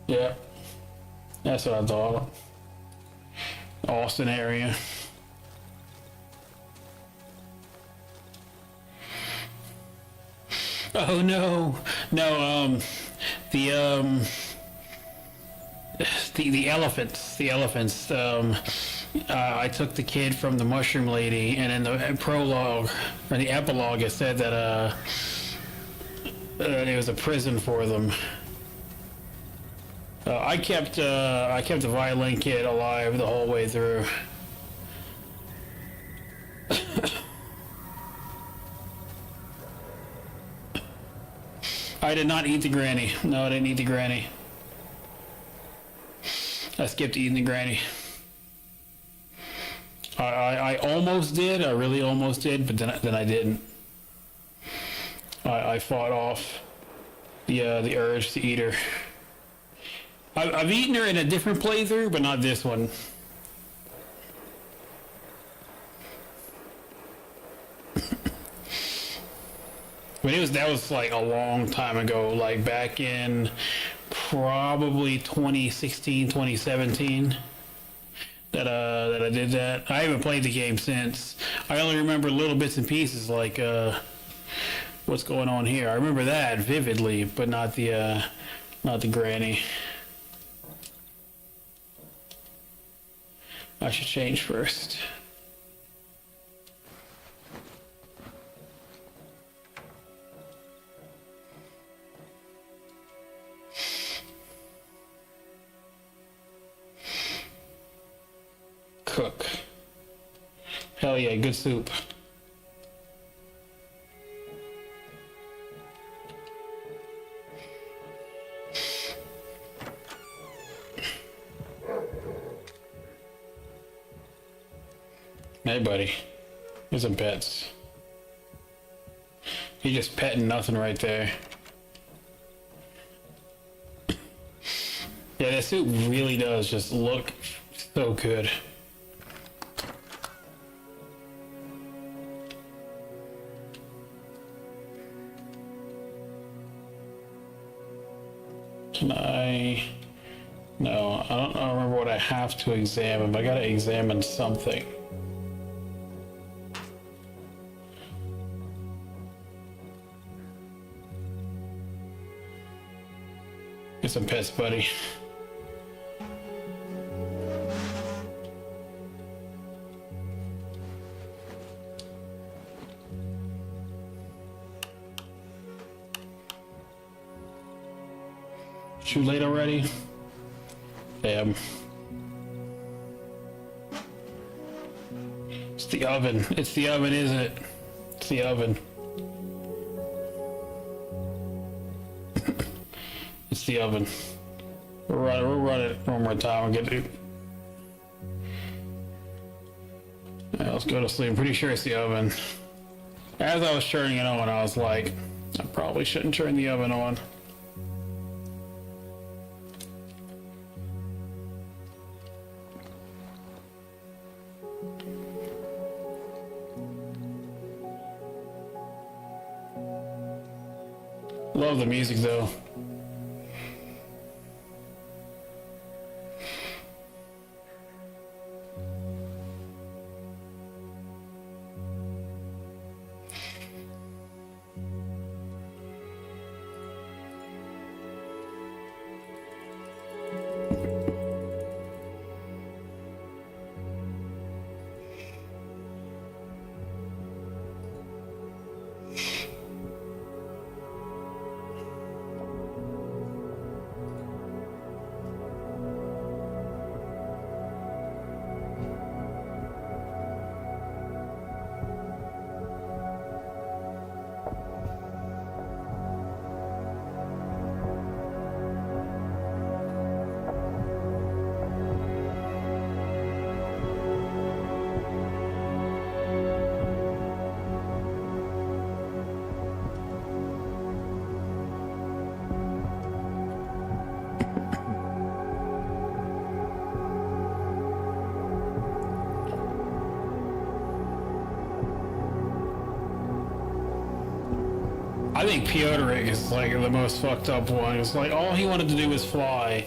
[SPEAKER 1] Yeah, that's what I thought. Austin area. Oh no, no. The the elephants. The elephants. I took the kid from the mushroom lady, and in the prologue or the epilogue, it said that it was a prison for them. I kept the violin kid alive the whole way through. I did not eat the granny. No, I didn't eat the granny. I skipped eating the granny. I almost did. I really almost did, but then I didn't. I fought off the urge to eat her. I've eaten her in a different playthrough, but not this one. But that was like a long time ago, like back in probably 2016, 2017 that I did that. I haven't played the game since. I only remember little bits and pieces like what's going on here. I remember that vividly, but not the granny. I should change first. Cook. Hell yeah, good soup. Hey buddy, here's some pets. He just petting nothing right there. Yeah, that soup really does just look so good. Can I... No, I don't remember what I have to examine, but I gotta examine something. Get some pets, buddy. Too late already? Damn. It's the oven. It's the oven, isn't it? It's the oven. It's the oven. We'll run it one more time and get it. Yeah, let's go to sleep. I'm pretty sure it's the oven. As I was turning it on, I was like, I probably shouldn't turn the oven on. Love the music though. I think Piotr is like the most fucked up one. It's like all he wanted to do was fly,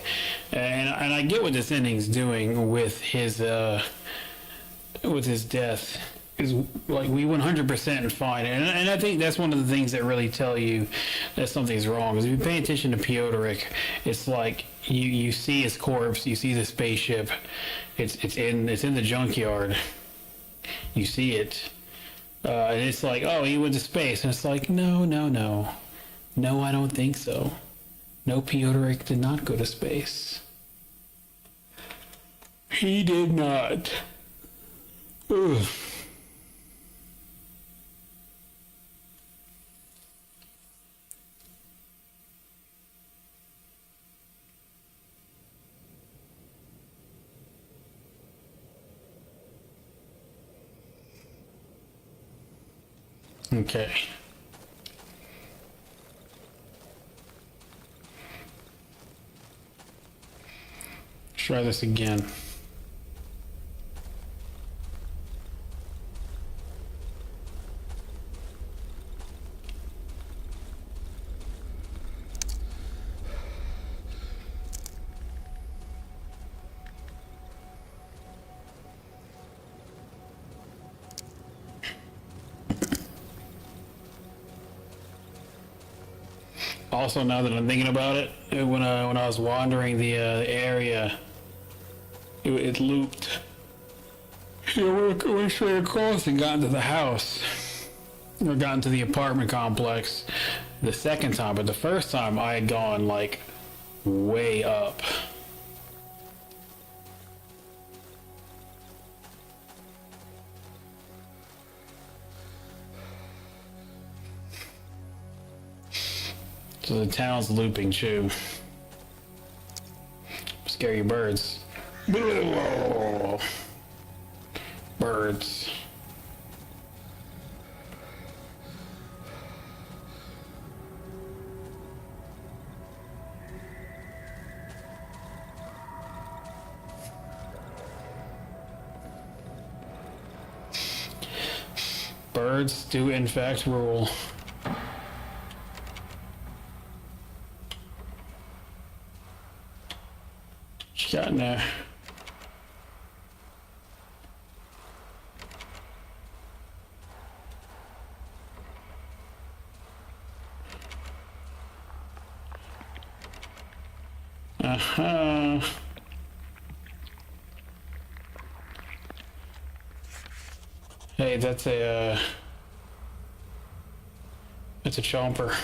[SPEAKER 1] and I get what this ending's doing with his death. Is like we 100% find it, and I think that's one of the things that really tell you that something's wrong. Is if you pay attention to Piotr, it's like you see his corpse, you see the spaceship, it's in the junkyard, you see it. And it's like, oh, he went to space. And it's like, no. No, I don't think so. No, Piotr did not go to space. He did not. Ugh. Okay. Let's try this again. Also, now that I'm thinking about it, when I was wandering the area, it looped. It went straight across and got into the house, or got into the apartment complex the second time. But the first time, I had gone like way up. So the town's looping too. Scary birds. Birds. Birds do in fact rule. What you got in there? Uh-huh. Hey, that's a chomper.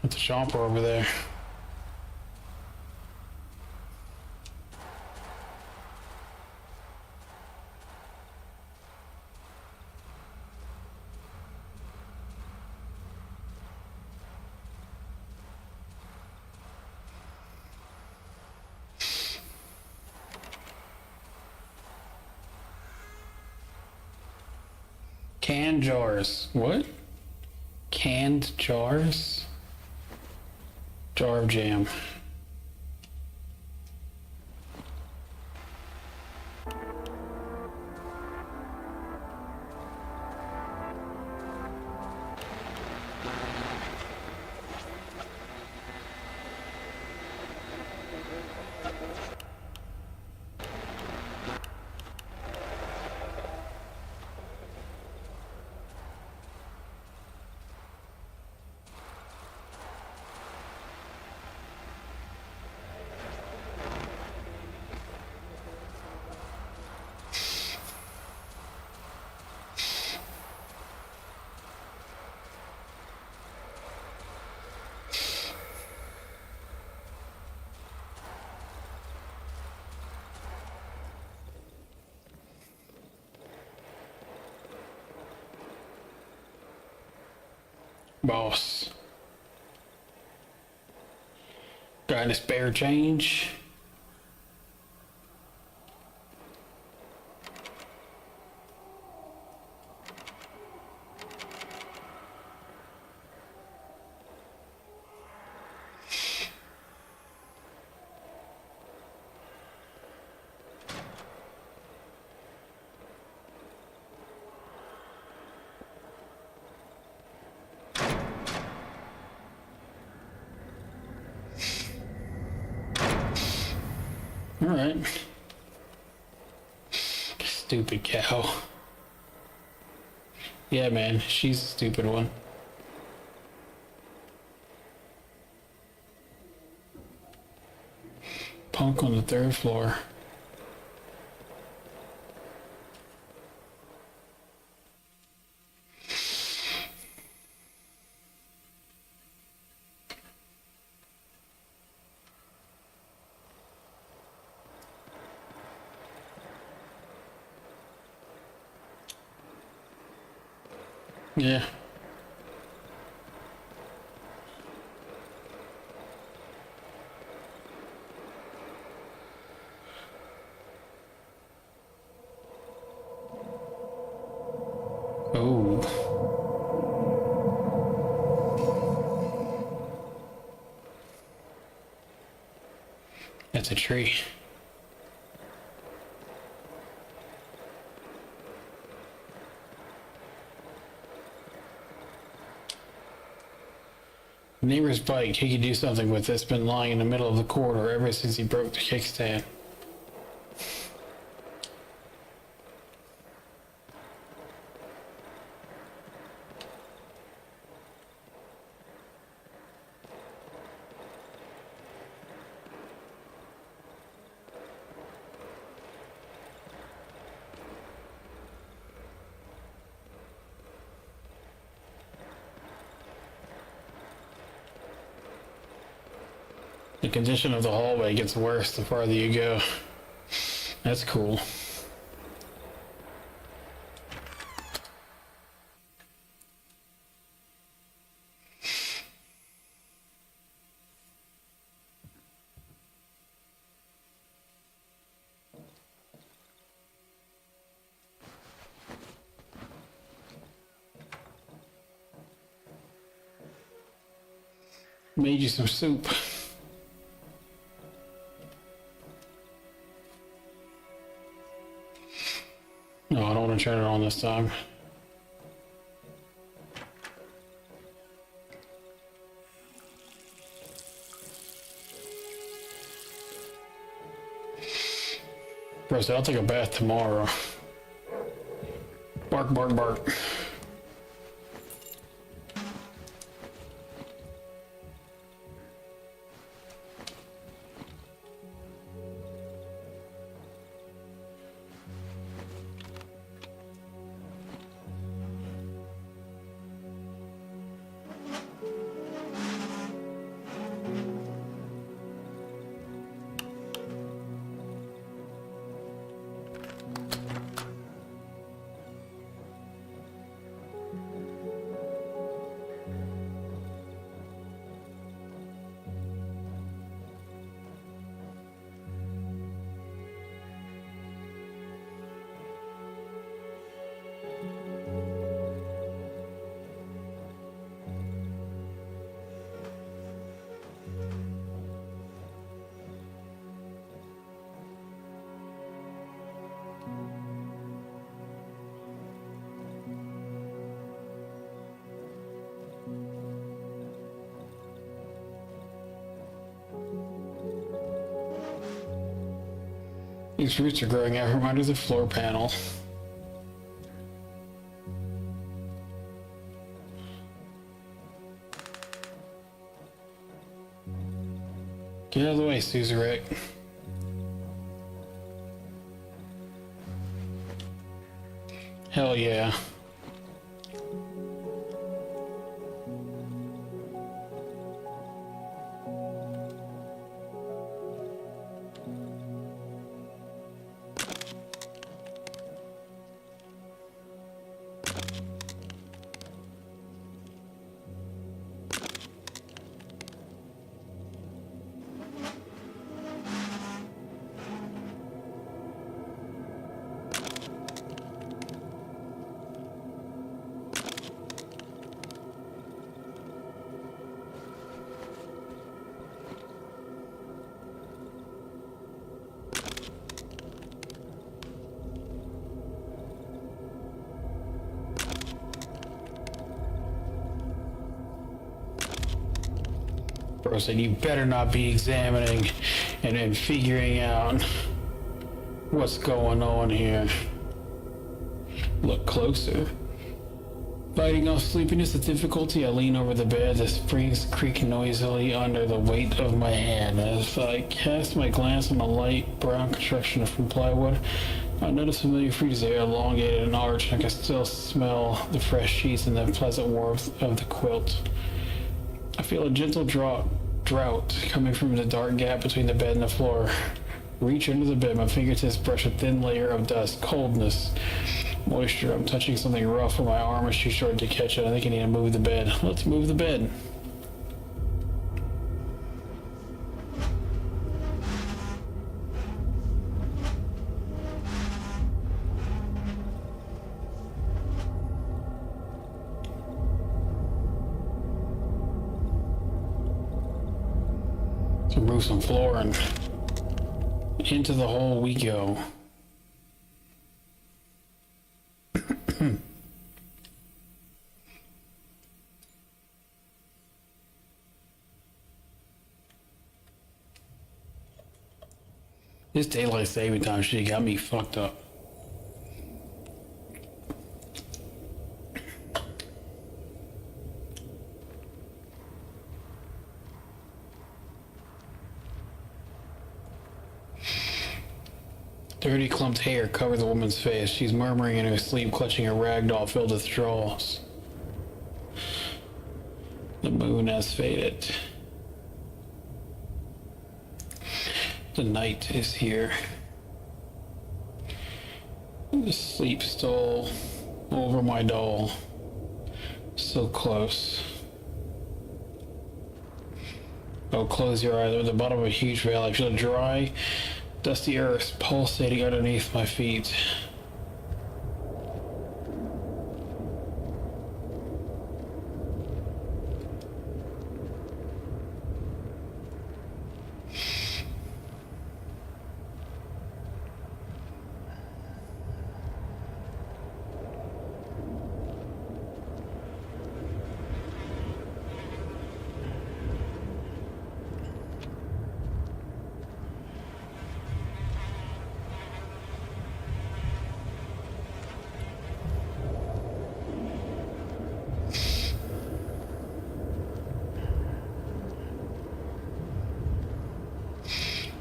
[SPEAKER 1] That's a chomper over there. Canned jars. What? Canned jars? Jar of jam. Boss. Got any spare change? All right. Stupid cow. Yeah, man, she's a stupid one. Punk on the 3rd floor. Yeah. Oh. That's a tree. Neighbor's bike. He could do something with it. It's been lying in the middle of the corridor ever since he broke the kickstand. The condition of the hallway gets worse the farther you go. That's cool. Made you some soup. No, I don't want to turn it on this time. Bro said, I'll take a bath tomorrow. Bark, bark, bark. These roots are growing out from under the floor panel. Get out of the way, Suzerac. Hell yeah. gross, and you better not be examining and figuring out what's going on here. Look closer. Fighting off sleepiness with difficulty, I lean over the bed. The springs creak noisily under the weight of my hand. As I cast my glance on the light brown construction from plywood, I notice familiar features there, elongated and arched. I can still smell the fresh sheets and the pleasant warmth of the quilt. I feel a gentle drought coming from the dark gap between the bed and the floor. Reach under the bed. My fingertips brush a thin layer of dust. Coldness. Moisture. I'm touching something rough on my arm is too short to catch it. I think I need to move the bed. Let's move the bed. So move some floor and into the hole we go. This daylight saving time shit got me fucked up. Dirty clumped hair covers the woman's face. She's murmuring in her sleep, clutching a rag doll filled with straws. The moon has faded. The night is here. The sleep stole over my doll. So close. Oh, close your eyes. I'm at the bottom of a huge valley. I feel dry, dusty earth pulsating underneath my feet.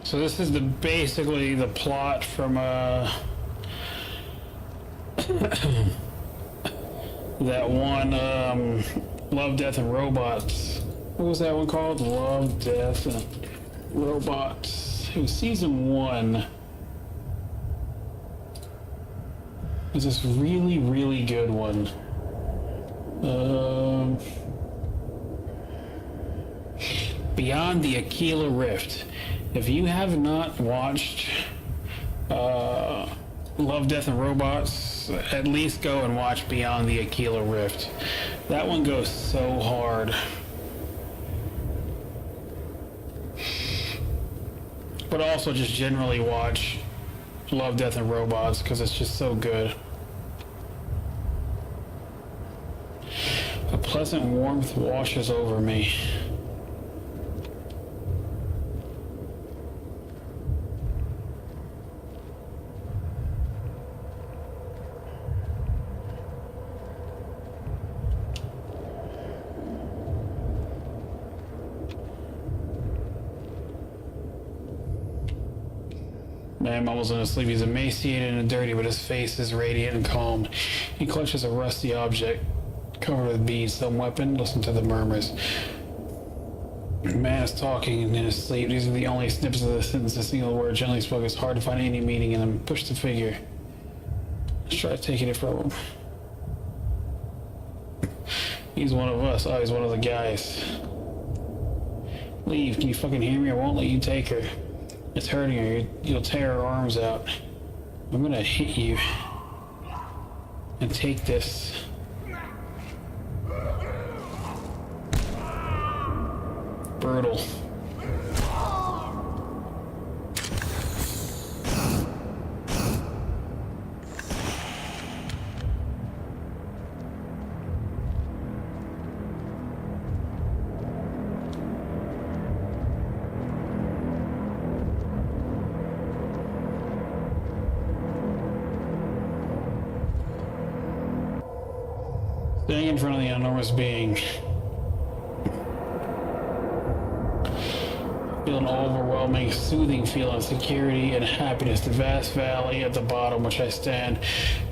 [SPEAKER 1] So this is basically the plot from that one Love, Death, and Robots. What was that one called? Love, Death, and Robots. It was season 1. It was this really, really good one. Beyond the Aquila Rift. If you have not watched Love, Death, and Robots, at least go and watch Beyond the Aquila Rift. That one goes so hard. But also just generally watch Love, Death, and Robots because it's just so good. A pleasant warmth washes over me. Man mumbles in his sleep. He's emaciated and dirty, but his face is radiant and calm. He clutches a rusty object covered with beads. Some weapon. Listen to the murmurs. The man is talking in his sleep. These are the only snippets of the sentence. A single word gently spoken. It's hard to find any meaning in them. Push the figure. Let's try taking it from him. He's one of us. Oh, he's one of the guys. Leave. Can you fucking hear me? I won't let you take her. It's hurting her. You'll tear her arms out. I'm gonna hit you and take this. Brutal. Standing in front of the enormous being, feel an overwhelming, soothing feeling of security and happiness. The vast valley at the bottom, which I stand,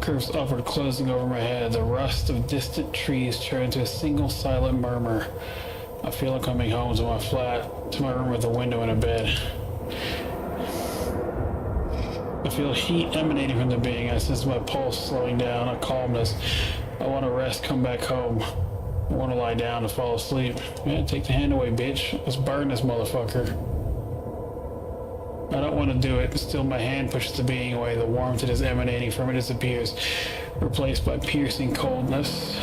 [SPEAKER 1] curves upward, closing over my head. The rust of distant trees turn to a single silent murmur. I feel like coming home to my flat, to my room with a window and a bed. I feel heat emanating from the being. I sense my pulse slowing down, a calmness. I want to rest, come back home. I want to lie down and fall asleep. Man, take the hand away, bitch. Let's burn this motherfucker. I don't want to do it. Still, my hand pushes the being away. The warmth that is emanating from it disappears, replaced by piercing coldness.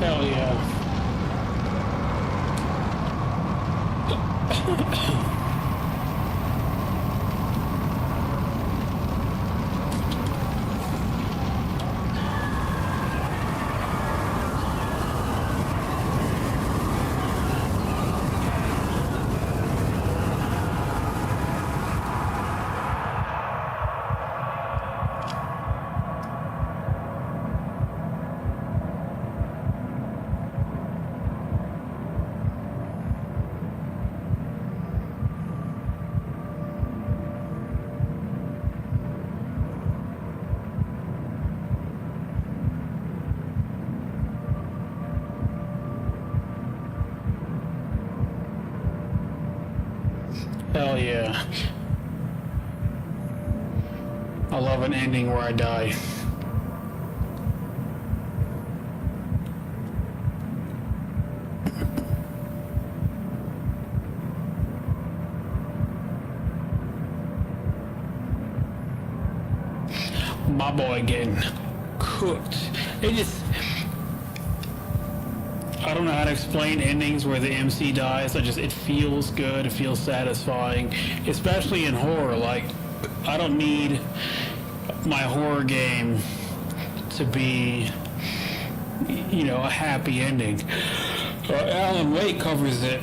[SPEAKER 1] Hell yeah. Hell yeah. I love an ending where I die. My boy getting cooked. It just... I don't know how to explain endings where the MC dies. It feels good. It feels satisfying, especially in horror. Like, I don't need my horror game to be, a happy ending. Alan Wake covers it.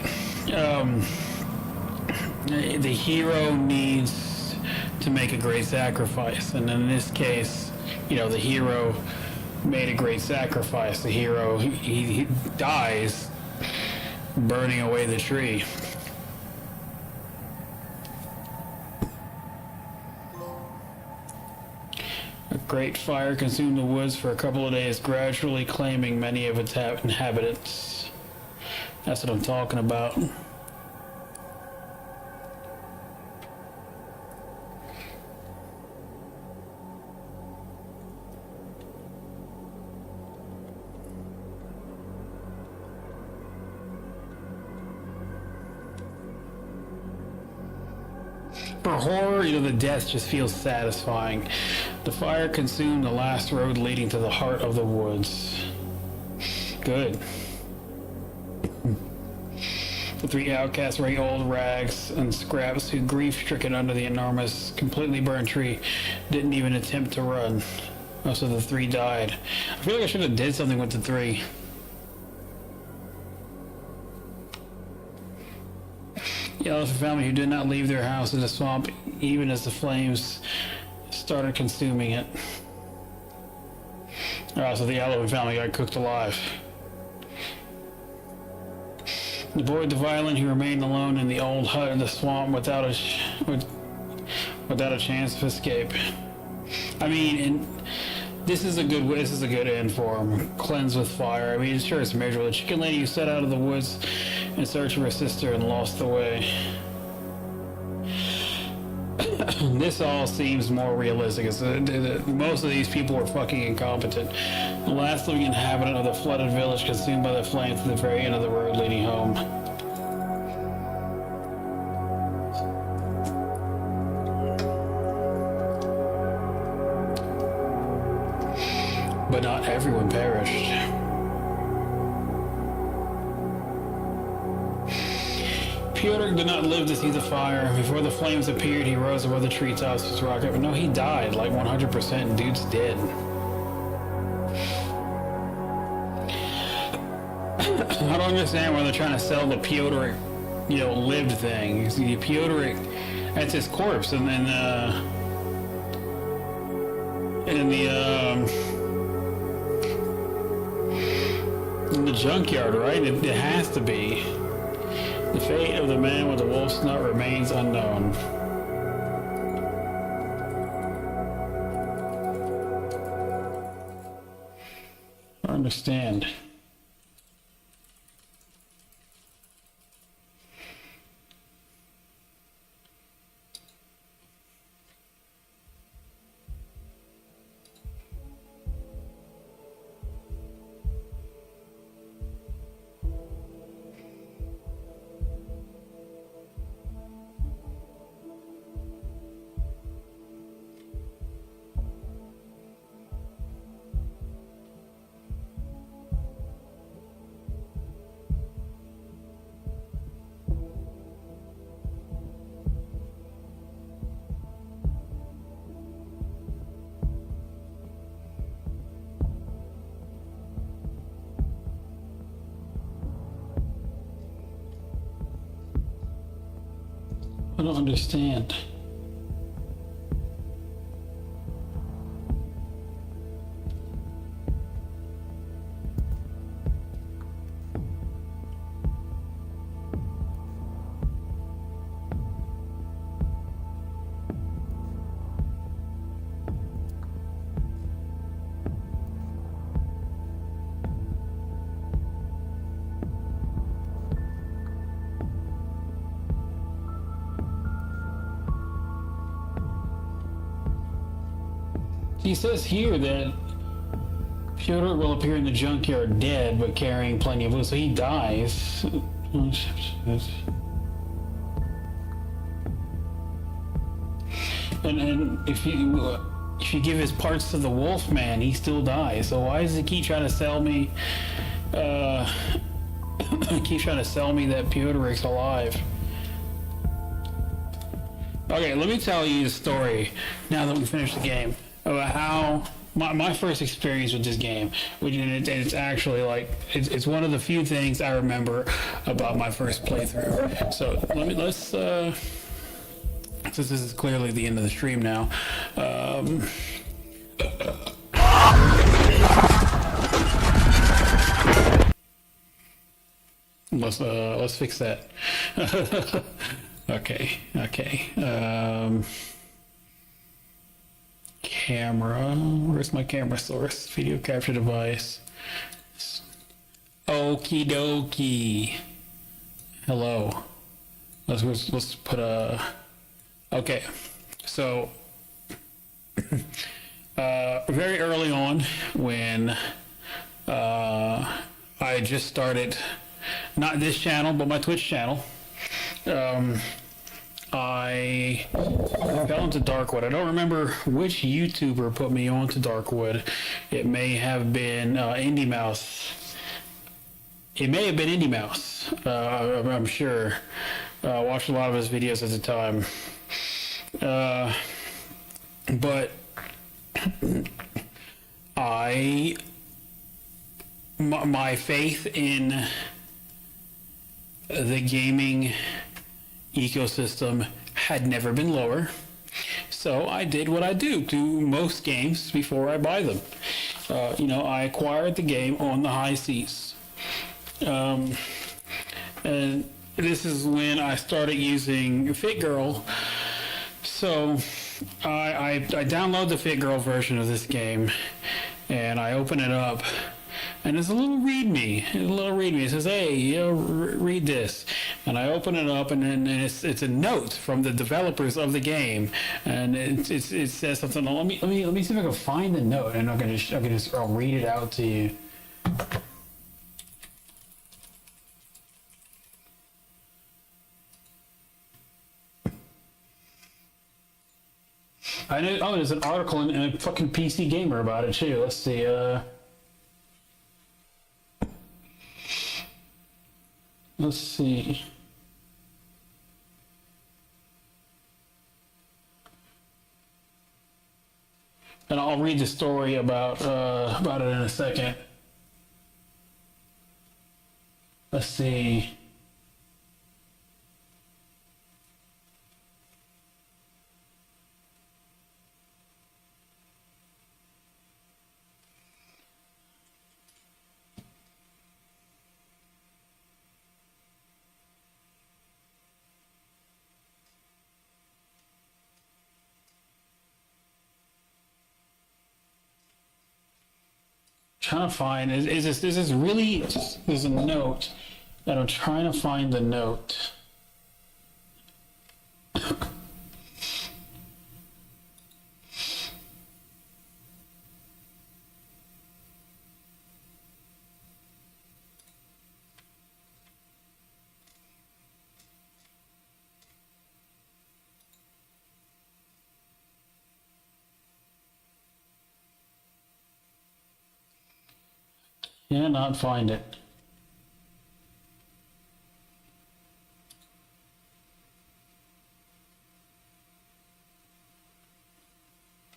[SPEAKER 1] The hero needs to make a great sacrifice, and in this case, the hero made a great sacrifice. The hero, he dies burning away the tree. A great fire consumed the woods for a couple of days, gradually claiming many of its inhabitants. That's what I'm talking about. For horror, the death just feels satisfying. The fire consumed the last road leading to the heart of the woods. Good. The three outcasts, very old rags and scraps, who grief-stricken under the enormous, completely burned tree, didn't even attempt to run. Oh, so the three died. I feel like I should have did something with the three. The elephant family who did not leave their house in the swamp, even as the flames started consuming it. Oh, so the elephant family got cooked alive. The boy with the violin who remained alone in the old hut in the swamp without a chance of escape. I mean, and this is a good end for him. Cleansed with fire. I mean, sure it's miserable. The chicken lady who set out of the woods in search of her sister and lost the way. This all seems more realistic. Most of these people were fucking incompetent. The last living inhabitant of the flooded village consumed by the flames at the very end of the road leading home. But not everyone perished. Pyotr did not live to see the fire. Before the flames appeared, he rose above the treetops with his rocket. But no, he died, like 100%. Dude's dead. I don't understand why they're trying to sell the Pyotr, lived thing. See, Pyotr, that's his corpse, and then in the junkyard, right? It has to be. The fate of the man with the wolf's nut remains unknown. I don't understand. I don't understand. He says here that Pyotr will appear in the junkyard dead, but carrying plenty of loot, so he dies. And if you give his parts to the wolf man, he still dies. So why does he keep trying to sell me? Keep trying to sell me that Pyotr's alive. Okay, let me tell you the story now that we finished the game about how my first experience with this game, which it's actually like it's one of the few things I remember about my first playthrough. So let's since this is clearly the end of the stream now. Let's fix that. Okay. Camera. Where's my camera source? Video capture device. Okie dokie. Hello. Let's put a. Okay. So very early on, when I just started, not this channel, but my Twitch channel. I fell into Darkwood. I don't remember which YouTuber put me on to Darkwood. It may have been Indie Mouse. It may have been Indie Mouse. I'm sure. Watched a lot of his videos at the time. But my faith in the gaming ecosystem had never been lower. So I did what I do to most games before I buy them. I acquired the game on the high seas. And this is when I started using FitGirl. So I download the FitGirl version of this game, and I open it up, and there's a little README. It says, "Hey, read this." And I open it up, and then it's a note from the developers of the game, and it says something. Let me see if I can find the note, and I'll read it out to you. I know. Oh, there's an article in a fucking PC Gamer about it too. Let's see. Let's see. And I'll read the story about it in a second. Let's see. Trying to find is this really there's a note, and I'm trying to find the note. Cannot find it.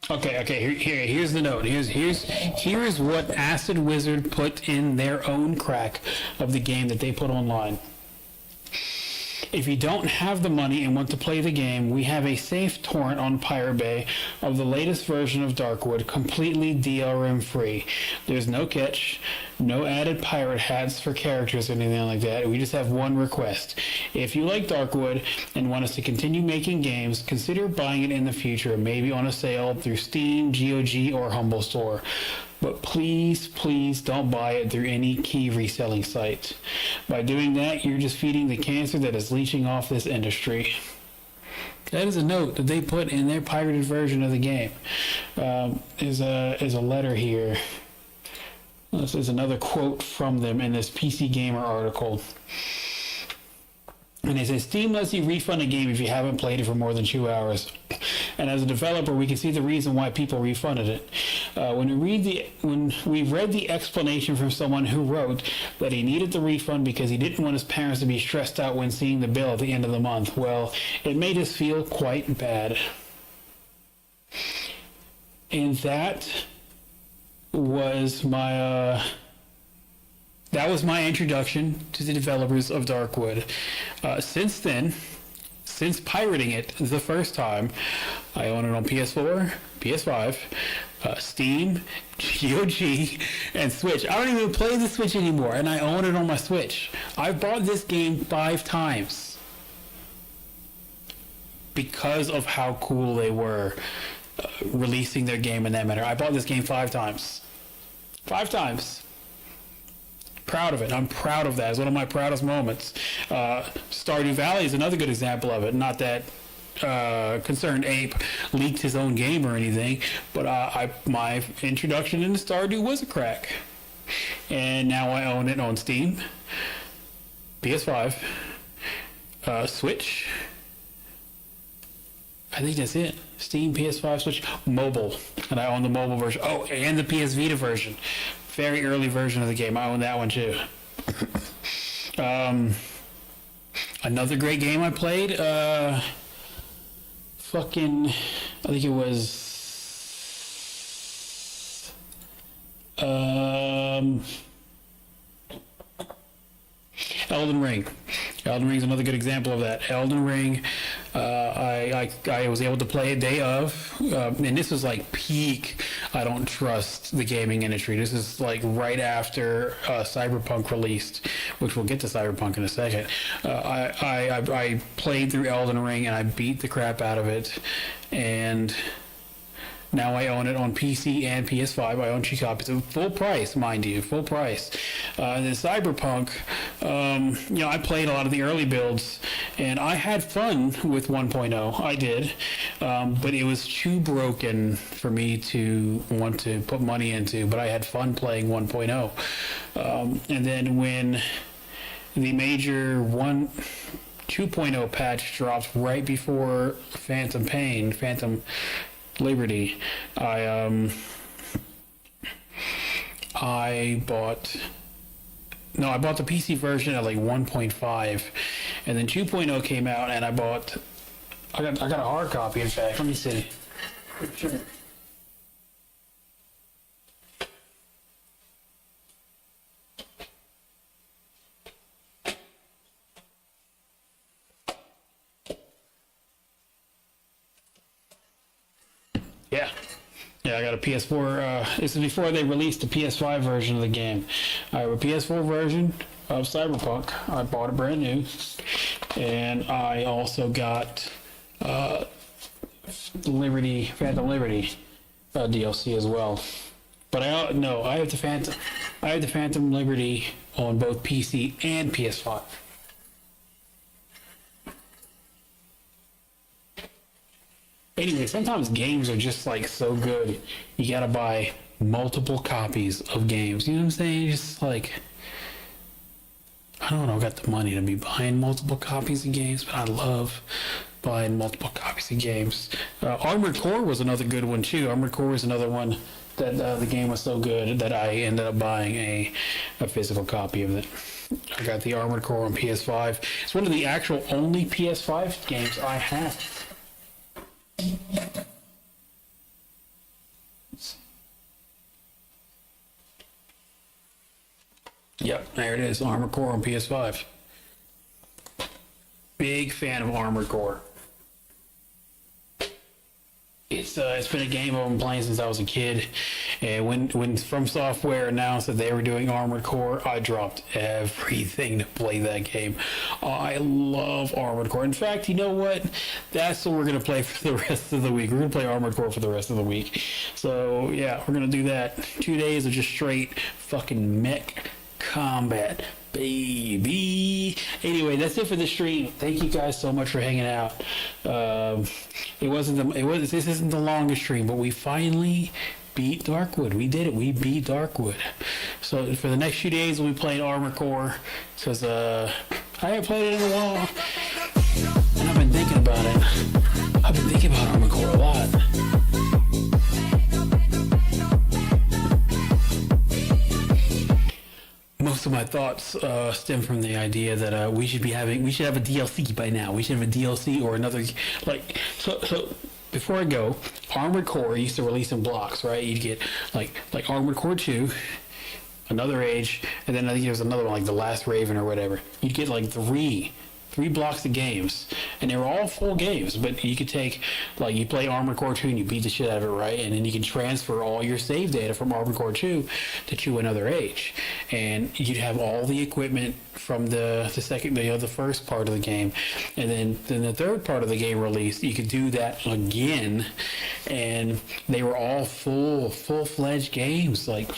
[SPEAKER 1] Okay. Here's the note. Here's what Acid Wizard put in their own crack of the game that they put online. If you don't have the money and want to play the game, we have a safe torrent on Pirate Bay of the latest version of Darkwood, completely DRM free. There's no catch, no added pirate hats for characters or anything like that. We just have one request. If you like Darkwood and want us to continue making games, consider buying it in the future, maybe on a sale through Steam, GOG, or Humble Store. But please don't buy it through any key reselling site. By doing that, you're just feeding the cancer that is leeching off this industry. That is a note that they put in their pirated version of the game. Is a letter here. This is another quote from them in this PC Gamer article. And they say, Steam lets you refund a game if you haven't played it for more than 2 hours. And as a developer, we can see the reason why people refunded it. When we read the explanation from someone who wrote that he needed the refund because he didn't want his parents to be stressed out when seeing the bill at the end of the month, well, it made us feel quite bad. And that was my introduction to the developers of Darkwood. Since then, since pirating it the first time, I own it on PS4, PS5, Steam, GOG, and Switch. I don't even play the Switch anymore, and I own it on my Switch. I've bought this game 5 times because of how cool they were releasing their game in that manner. I bought this game 5 times. 5 times. Proud of it. I'm proud of that. It's one of my proudest moments. Stardew Valley is another good example of it. Not that Concerned Ape leaked his own game or anything, but my introduction into Stardew was a crack. And now I own it on Steam, PS5, Switch. I think that's it. Steam, PS5, Switch, mobile. And I own the mobile version. Oh, and the PS Vita version. Very early version of the game. I own that one too. Another great game I played, fucking, I think it was, Elden Ring. Elden Ring is another good example of that. Elden Ring, I was able to play it day of, and this was like peak. I don't trust the gaming industry. This is like right after Cyberpunk released, which we'll get to Cyberpunk in a second. I played through Elden Ring and I beat the crap out of it, and now I own it on PC and PS5. I own two copies, full price, mind you, full price. And then Cyberpunk, I played a lot of the early builds, and I had fun with 1.0. I did, but it was too broken for me to want to put money into. But I had fun playing 1.0, and then when the major 2.0 patch dropped right before Phantom Liberty, I bought the PC version at like 1.5, and then 2.0 came out, and I got a hard copy. In fact, let me see. Yeah. Yeah, I got a PS4. This is before they released the PS5 version of the game. I have a PS4 version of Cyberpunk. I bought it brand new. And I also got Phantom Liberty DLC as well. But I have the Phantom Liberty on both PC and PS5. Anyway, sometimes games are just like so good, you gotta buy multiple copies of games. You know what I'm saying? Just like, I don't know, I got the money to be buying multiple copies of games, but I love buying multiple copies of games. Armored Core was another good one too. Armored Core was another one that the game was so good that I ended up buying a physical copy of it. I got the Armored Core on PS5. It's one of the actual only PS5 games I have. Yep, there it is, Armored Core on PS5. Big fan of Armored Core. It's been a game I've been playing since I was a kid, and when From Software announced that they were doing Armored Core, I dropped everything to play that game. I love Armored Core. In fact, you know what? That's what we're gonna play for the rest of the week. We're gonna play Armored Core for the rest of the week. So yeah, we're gonna do that. 2 days of just straight fucking mech combat, baby. Anyway, that's it for the stream. Thank you guys so much for hanging out. This isn't the longest stream, but we finally beat Darkwood. We did it. We beat Darkwood. So for the next few days, we'll be playing Armored Core, because I haven't played it in a while, and I've been thinking about it. I've been thinking about Armored Core a lot. Most of my thoughts stem from the idea that we should have a DLC by now. We should have a DLC or another, like, so before I go, Armored Core used to release in blocks, right? You'd get like Armored Core 2, Another Age, and then I think there was another one, like The Last Raven or whatever. You'd get like three blocks of games, and they were all full games, but you could take, like, you play Armored Core 2 and you beat the shit out of it, right? And then you can transfer all your save data from Armored Core 2 to Another Age, and you'd have all the equipment from the first part of the game, and then the third part of the game released. You could do that again, and they were all full-fledged games, like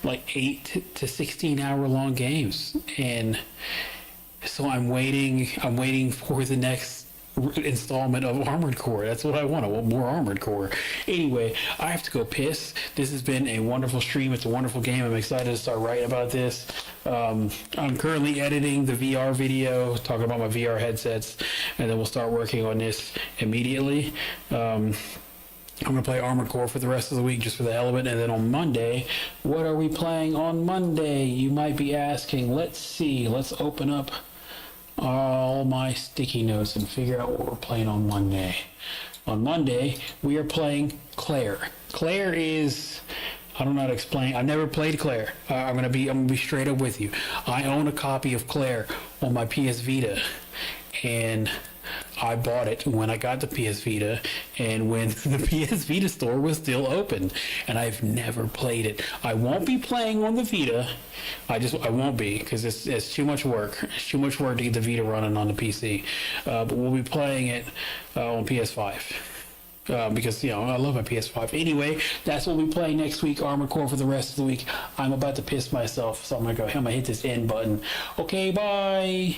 [SPEAKER 1] 8 to 16 hour long games. And so I'm waiting for the next installment of Armored Core. That's what I want. I want more Armored Core. Anyway, I have to go piss. This has been a wonderful stream. It's a wonderful game. I'm excited to start writing about this. I'm currently editing the VR video, talking about my VR headsets, and then we'll start working on this immediately. I'm going to play Armored Core for the rest of the week just for the hell of it. And then on Monday, what are we playing on Monday? You might be asking. Let's see. Let's open up all my sticky notes and figure out what we're playing on Monday. On Monday, we are playing Claire. Claire is... I don't know how to explain. I've never played Claire. I'm gonna be straight up with you. I own a copy of Claire on my PS Vita, and I bought it when I got the PS Vita, and when the PS Vita store was still open, and I've never played it. I won't be playing on the Vita. I won't be, because it's too much work. It's too much work to get the Vita running on the PC. But we'll be playing it on PS5. Because, you know, I love my PS5. Anyway, that's what we play next week, Armored Core for the rest of the week. I'm about to piss myself, so I'm going to hit this end button. Okay, bye!